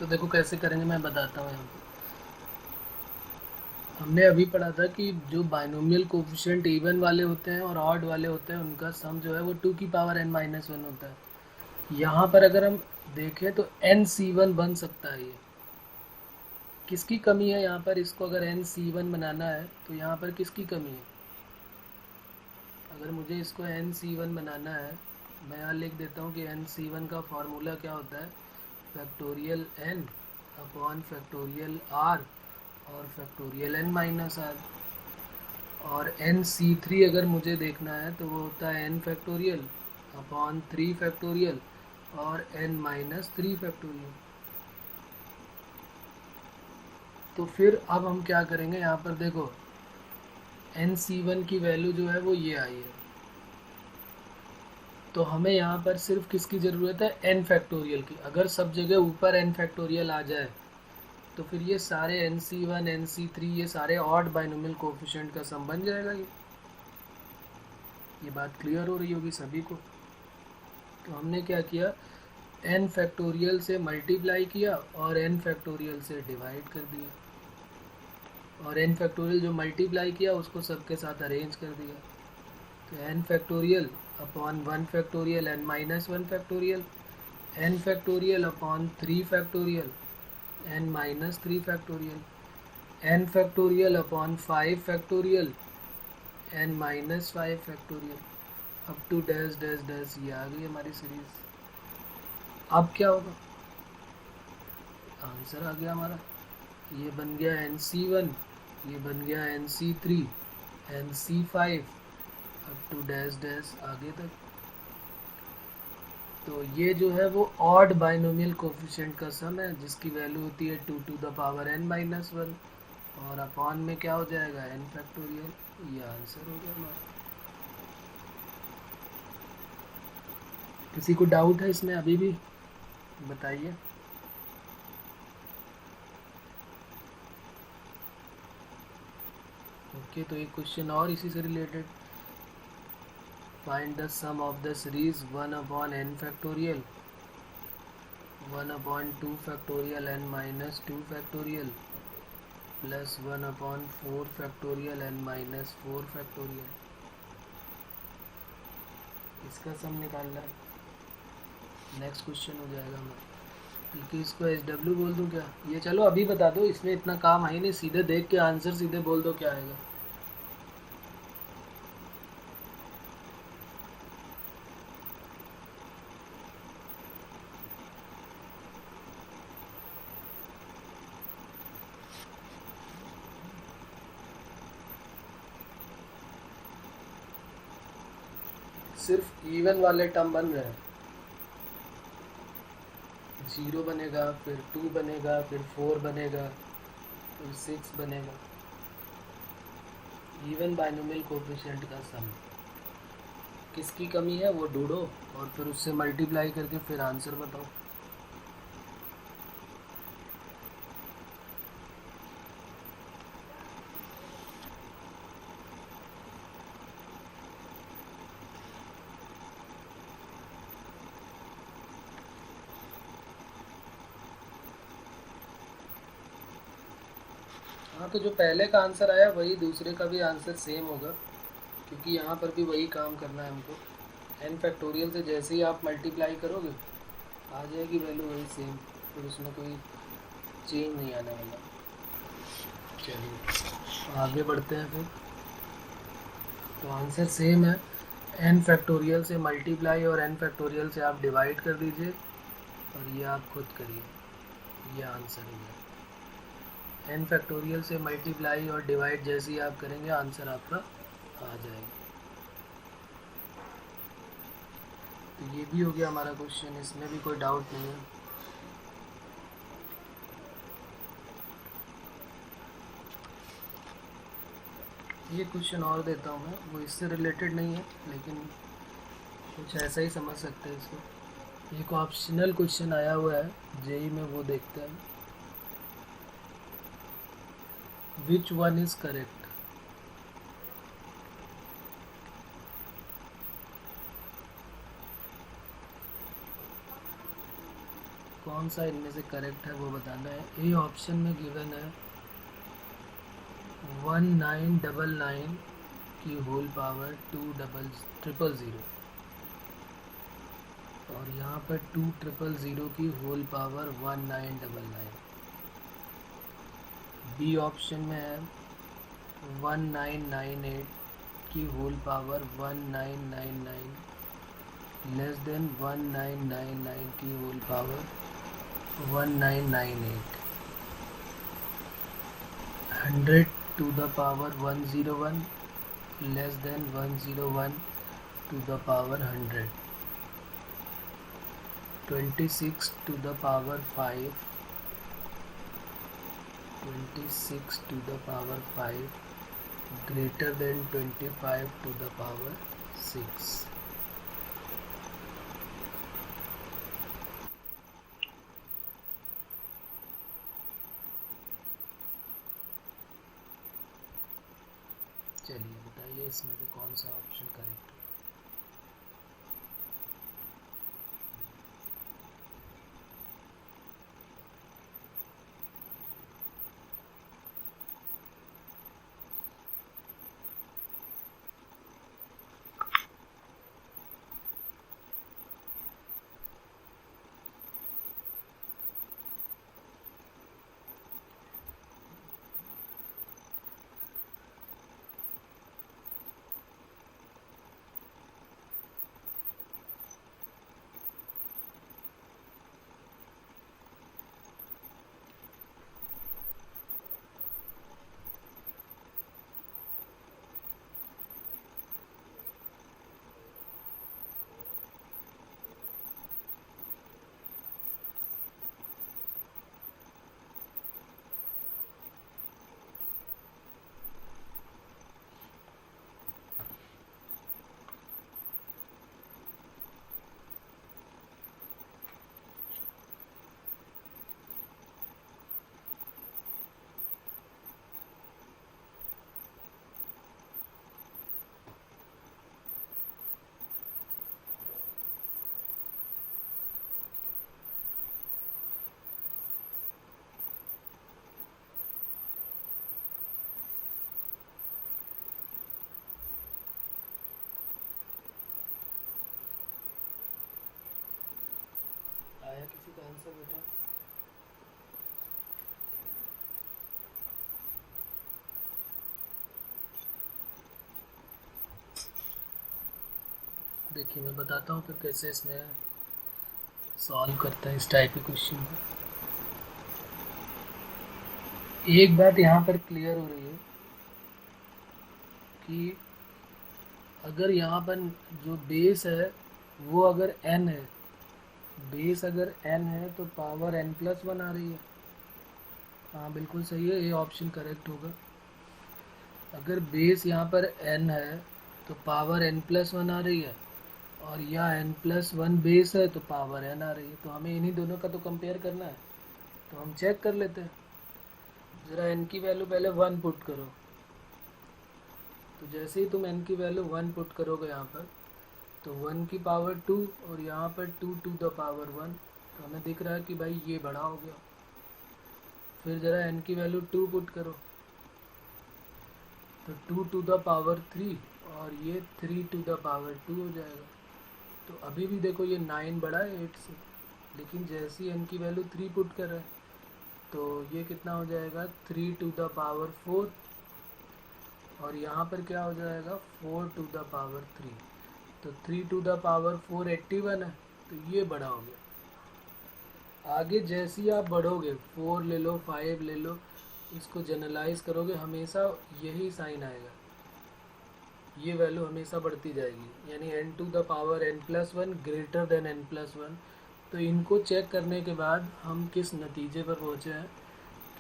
तो देखो कैसे करेंगे, मैं बताता हूँ यहाँ पे। हमने अभी पढ़ा था कि जो बाइनोमियल कोफिशिएंट इवन वाले होते हैं और ऑड वाले होते हैं उनका सम जो है वो 2 की पावर n-1 होता है। यहाँ पर अगर हम देखें तो nc1 बन सकता है। ये किसकी कमी है यहाँ पर? इसको अगर nc1 बनाना है तो यहाँ पर किसकी कमी है? अगर मुझे इसको nc1 बनाना है, मैं यहाँ लिख देता हूँ कि nc1 का फॉर्मूला क्या होता है, factorial n upon factorial r और फैक्टोरियल n-r। और nc3 अगर मुझे देखना है तो वो होता है n फैक्टोरियल अपॉन 3 फैक्टोरियल और n-3 फैक्टोरियल। तो फिर अब हम क्या करेंगे, यहाँ पर देखो nc1 की वैल्यू जो है वो ये आई है। तो हमें यहाँ पर सिर्फ किसकी ज़रूरत है? n फैक्टोरियल की। अगर सब जगह ऊपर n फैक्टोरियल आ जाए तो फिर ये सारे nc1 nc3 ये सारे ऑड बाइनोमियल कोफिशिएंट का सम बन जाएगा। ये बात क्लियर हो रही होगी सभी को। तो हमने क्या किया, n फैक्टोरियल से मल्टीप्लाई किया और n फैक्टोरियल से डिवाइड कर दिया, और n फैक्टोरियल जो मल्टीप्लाई किया उसको सबके साथ अरेंज कर दिया। तो n factorial upon 1 factorial n-1 factorial, n factorial upon 3 factorial n-3 factorial, n factorial upon 5 factorial n-5 factorial, up to dash dash dash. ये आ गई हमारी सीरीज। अब क्या होगा, आंसर आ गया हमारा। ये बन गया nc1, ये बन गया nc3, nc5 up to dash dash आगे तक। तो ये जो है वो ऑड बाइनोमियल कोफिशिएंट का सम है जिसकी वैल्यू होती है 2 टू द पावर n-1 और अपॉन में क्या हो जाएगा n फैक्टोरियल। ये आंसर हो गया हमारा। किसी को डाउट है इसमें अभी भी? बताइए। ओके, तो एक क्वेश्चन और इसी से related. Find the sum of the series 1 upon n factorial 1 upon 2 factorial n-2 factorial plus 1 upon 4 factorial n-4 factorial. इसका सम निकालना है। नेक्स्ट क्वेश्चन हो जाएगा हमारा। बल्कि इसको SW बोल दूं क्या? ये चलो अभी बता दो, इसमें इतना काम है ही नहीं, सीधे देख के आंसर सीधे बोल दो क्या आएगा। सिर्फ इवन वाले टर्म बन रहे हैं। 0 बनेगा, फिर 2 बनेगा, फिर 4 बनेगा, फिर 6 बनेगा। इवन बाइनोमियल कोफिशिएंट का सम। किसकी कमी है वो ढूंढो और फिर उससे मल्टीप्लाई करके फिर आंसर बताओ। हाँ तो जो पहले का आंसर आया वही दूसरे का भी आंसर सेम होगा। क्योंकि यहाँ पर भी वही काम करना है हमको। n फैक्टोरियल से जैसे ही आप मल्टीप्लाई करोगे आ जाएगी वैल्यू वही सेम, फिर उसमें कोई चेंज नहीं आने वाला। चलिए आगे बढ़ते हैं फिर। तो आंसर सेम है, n फैक्टोरियल से मल्टीप्लाई और n फैक्टोरियल से आप डिवाइड कर दीजिए और ये आप खुद करिए, ये आंसर है। n फैक्टोरियल से मल्टीप्लाई और डिवाइड जैसे ही आप करेंगे आंसर आपका आ जाएगा। तो ये भी हो गया हमारा क्वेश्चन, इसमें भी कोई डाउट नहीं है। ये क्वेश्चन और देता हूँ मैं, वो इससे रिलेटेड नहीं है लेकिन कुछ ऐसा ही समझ सकते हैं इसको। एक ऑप्शनल क्वेश्चन आया हुआ है जेई में, वो देखते हैं। Which one is correct? कौन सा इनमें से करेक्ट है वो बताना है। ए ऑप्शन में गिवन है 1999 की होल पावर 2000, और यहाँ पर 2000 की होल पावर 1999। बी ऑप्शन में है 1998 की होल पावर 1999 लेस देन 1999 की whole power 1998। 100 to the power 101 less than 101 to the power 100। 26 to the power 5, 26 to the power 5 greater than 25 to the power 6। चलिए बताइए इसमें से कौन सा ऑप्शन करेक्ट है। आया किसी का आंसर बेटा? देखिए मैं बताता हूँ फिर कैसे इसमें सॉल्व करता है इस टाइप के क्वेश्चन को। एक बात यहाँ पर क्लियर हो रही है कि अगर यहाँ पर जो बेस है वो अगर n है, बेस अगर n है तो पावर n+1 आ रही है। हाँ बिल्कुल सही है, ये ऑप्शन करेक्ट होगा। अगर बेस यहाँ पर n है तो पावर n+1 आ रही है, और यह n+1 बेस है तो पावर n आ रही है। तो हमें इन्हीं दोनों का तो कंपेयर करना है, तो हम चेक कर लेते हैं। ज़रा n की वैल्यू पहले 1 पुट करो। तो जैसे ही तुम n की वैल्यू 1 पुट करोगे यहाँ पर, तो 1 की पावर 2 और यहाँ पर 2 to the power 1, तो हमें दिख रहा है कि भाई ये बड़ा हो गया। फिर ज़रा n की वैल्यू 2 पुट करो, तो 2 to the power 3 और ये 3 to the power 2 हो जाएगा। तो अभी भी देखो ये 9 बड़ा है 8 से, लेकिन जैसी n की वैल्यू 3 पुट कर रहा है तो ये कितना हो जाएगा 3 to the power 4, और यहाँ पर क्या हो जाएगा 4 to the power 3। तो 3 to the power 4 81 है, तो ये बड़ा हो गया। आगे जैसे ही आप बढ़ोगे 4 ले लो 5 ले लो, इसको जनरलाइज करोगे हमेशा यही साइन आएगा, ये वैल्यू हमेशा बढ़ती जाएगी, यानी n to the power n+1 greater than n+1। तो इनको चेक करने के बाद हम किस नतीजे पर पहुँचे हैं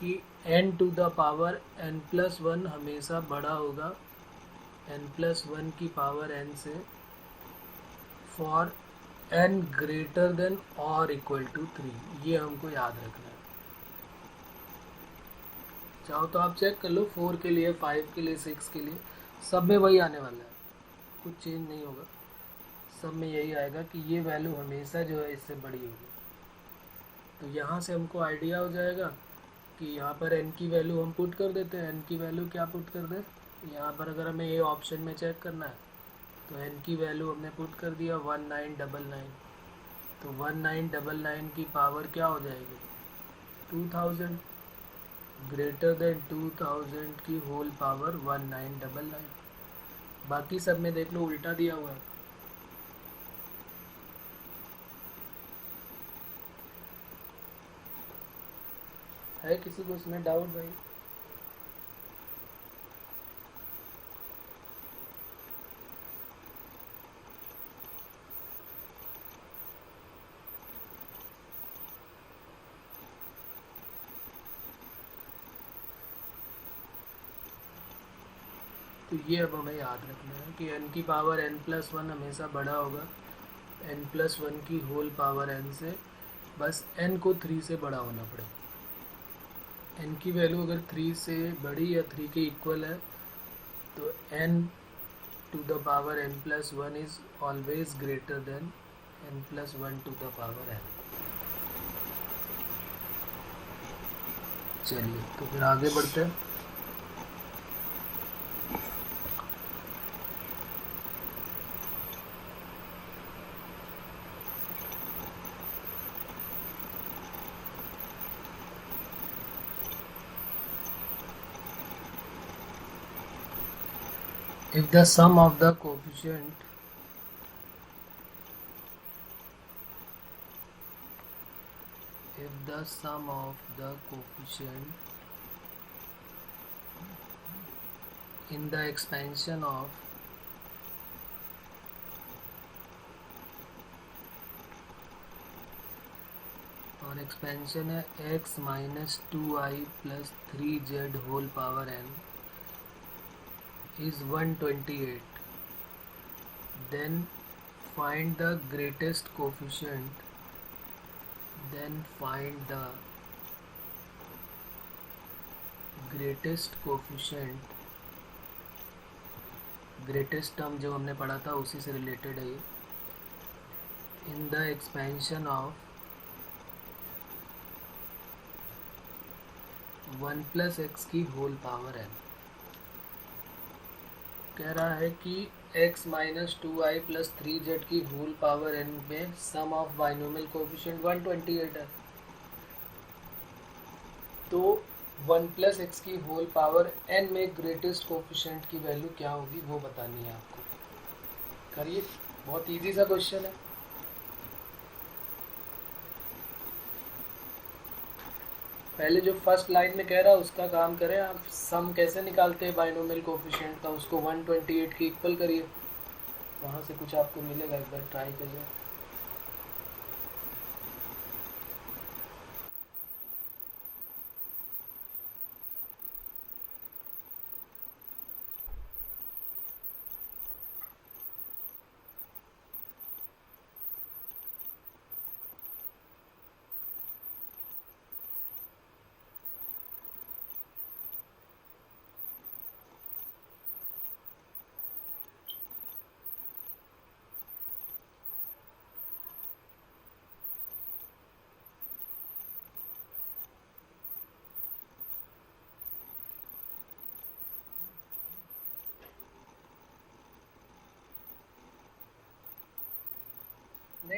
कि n to the power n+1 हमेशा बड़ा होगा n+1 की पावर n से फॉर n ग्रेटर देन और इक्वल टू 3। ये हमको याद रखना है। चाहो तो आप चेक कर लो 4 के लिए 5 के लिए 6 के लिए, सब में वही आने वाला है, कुछ चेंज नहीं होगा, सब में यही आएगा कि ये वैल्यू हमेशा जो है इससे बड़ी होगी। तो यहाँ से हमको आइडिया हो जाएगा कि यहाँ पर n की वैल्यू हम पुट कर देते हैं। n की वैल्यू क्या पुट कर दें, यहाँ पर अगर हमें ये ऑप्शन में चेक करना है तो n की वैल्यू हमने पुट कर दिया 1999। तो 1999 की पावर क्या हो जाएगी 2000, ग्रेटर देन 2000 की होल पावर 1999। बाकी सब में देख लो उल्टा दिया हुआ है। किसी को इसमें डाउट भाई? तो ये अब हमें याद रखना है कि n की पावर n+1 हमेशा बड़ा होगा n+1 की होल पावर n से, बस n को 3 से बड़ा होना पड़ेगा। n की वैल्यू अगर 3 से बड़ी या 3 के इक्वल है तो n to the power n+1 is always greater than n+1 to the power n। चलिए तो फिर आगे बढ़ते हैं। If the sum of the coefficient in the expansion of और एक्सपेंशन है x minus 2i plus 3z whole power n is 128, then find the greatest coefficient, greatest term जो हमने पढ़ा था उसी से रिलेटेड है ये, in the expansion of 1 plus X की होल पावर n। कह रहा है कि x minus 2i plus 3z की होल पावर n में सम ऑफ बाइनोमियल कोफिशिएंट 128 है। तो 1 प्लस एक्स की होल पावर n में ग्रेटेस्ट कोफिशिएंट की वैल्यू क्या होगी वो बतानी है आपको। करिए, बहुत इजी सा क्वेश्चन है। पहले जो फर्स्ट लाइन में कह रहा है उसका काम करें आप। सम कैसे निकालते हैं बाइनोमियल कोफिशिएंट का, उसको 128 की इक्वल करिए, वहाँ से कुछ आपको मिलेगा। एक बार ट्राई करिए।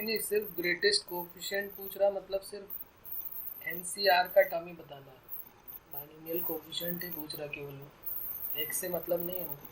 नहीं, सिर्फ ग्रेटेस्ट कोफिशिएंट पूछ रहा, मतलब सिर्फ एनसीआर का टर्म ही बताना है, बाइनोमियल कोफिशिएंट ही पूछ रहा केवल, एक्स से मतलब नहीं है।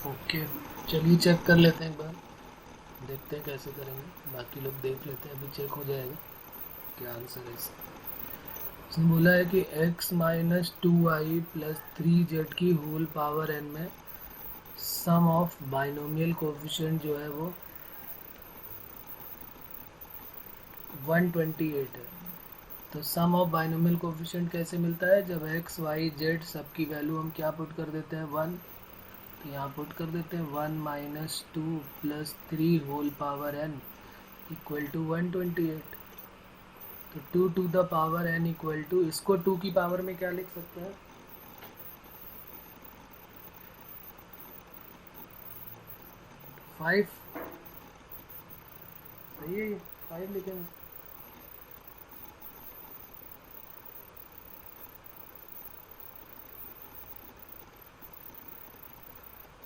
ओके, चलिए चेक कर लेते हैं एक बार, देखते हैं कैसे करेंगे, बाकी लोग देख लेते हैं, अभी चेक हो जाएगा क्या आंसर है इसका। इसने बोला है कि x minus 2i plus 3z की होल पावर n में सम ऑफ बाइनोमियल कोफिशिएंट जो है वो 128 है। तो सम ऑफ बाइनोमियल कोफिशिएंट कैसे मिलता है, जब x y z सब की वैल्यू हम क्या पुट कर देते हैं 1, तो यहाँ पुट कर देते हैं 1 minus 2 plus 3 whole power n equal to 128। तो 2 to the power n equal to, इसको 2 की पावर में क्या लिख सकते हैं, 5, सही है, 5 लिखेंगे।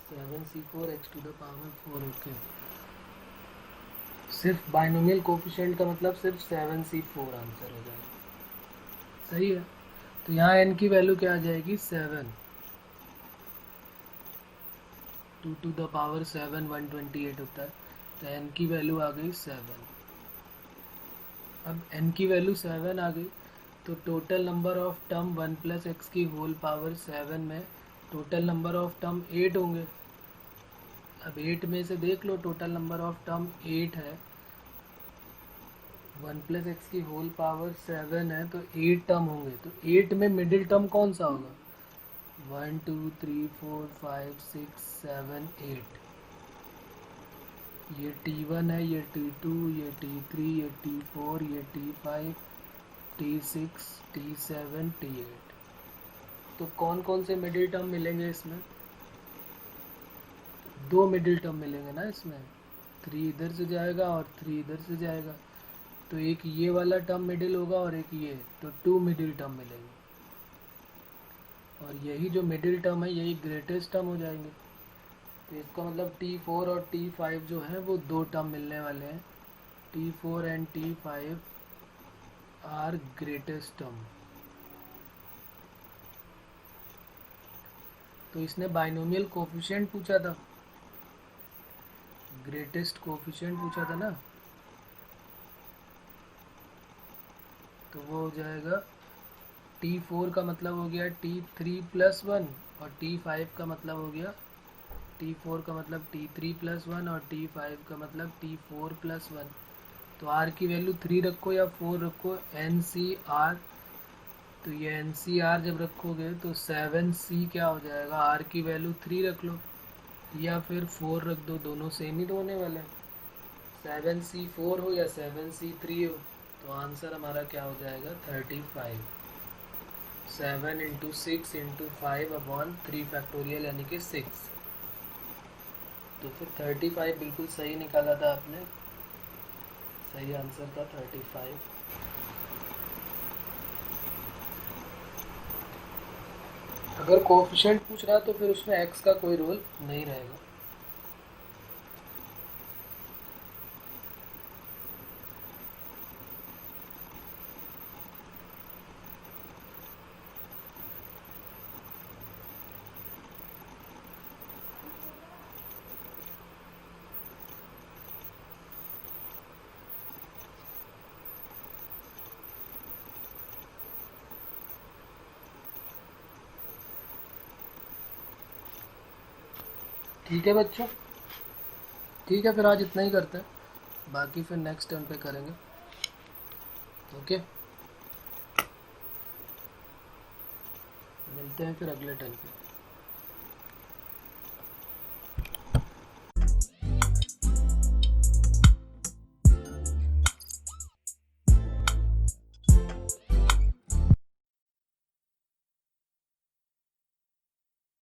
Seven C four X to the power 4, okay. सिर्फ बाइनोमियल कोफिशिएंट का मतलब सिर्फ 7c4 आंसर हो जाएगा, सही है। तो यहाँ n की वैल्यू क्या आ जाएगी 7, 2 टू द पावर 7 128 होता है, तो n की वैल्यू आ गई 7। अब n की वैल्यू 7 आ गई, तो total number of term 1 plus X की होल पावर 7 में टोटल नंबर ऑफ टर्म 8 होंगे। अब 8 में से देख लो, टोटल नंबर ऑफ टर्म 8 है, 1 प्लस एक्स की होल पावर 7 है, तो 8 टर्म होंगे। तो 8 में मिडिल टर्म कौन सा होगा, 1 2 3 4 5 6 7 8, ये T1 है, ये T2, ये T3, ये T4, ये T5, T6, T7, T8। तो कौन कौन से मिडिल टर्म मिलेंगे इसमें, 2 मिडिल टर्म मिलेंगे ना इसमें, 3 इधर से जाएगा और 3 इधर से जाएगा, तो एक ये वाला टर्म मिडिल होगा और एक ये, तो 2 मिडिल टर्म मिलेंगे। और यही जो मिडिल टर्म है यही ग्रेटेस्ट टर्म हो जाएंगे। तो इसका मतलब T4 और T5 जो है वो 2 टर्म मिलने वाले हैं, T4 and T5 are greatest term. तो इसने बाइनोमियल कोफिशिएंट पूछा था, ग्रेटेस्ट कोफिशिएंट पूछा था ना, तो वो हो जाएगा T4 का मतलब हो गया T3 प्लस 1 और T5 का मतलब हो गया, T4 का मतलब T3 प्लस 1 और T5 का मतलब T4 प्लस 1। तो R की वैल्यू 3 रखो या 4 रखो, NCR, तो ये NCR जब रखोगे तो 7C क्या हो जाएगा, R की वैल्यू 3 रख लो या फिर 4 रख दो, दोनों सेम ही तो होने वाले हैं, 7C4 हो या 7C3 हो, तो आंसर हमारा क्या हो जाएगा 35। 7 इंटू 6 इंटू 5 अपॉन 3 फैक्टोरियल यानी कि 6, तो फिर 35 बिल्कुल सही निकाला था आपने, सही आंसर था 35। अगर कोएफिशिएंट पूछ रहा तो फिर उसमें x का कोई रोल नहीं रहेगा। ठीक है बच्चों, ठीक है फिर आज इतना ही करते हैं, बाकी फिर नेक्स्ट टर्न पे करेंगे। ओके, मिलते हैं फिर अगले टर्न पे।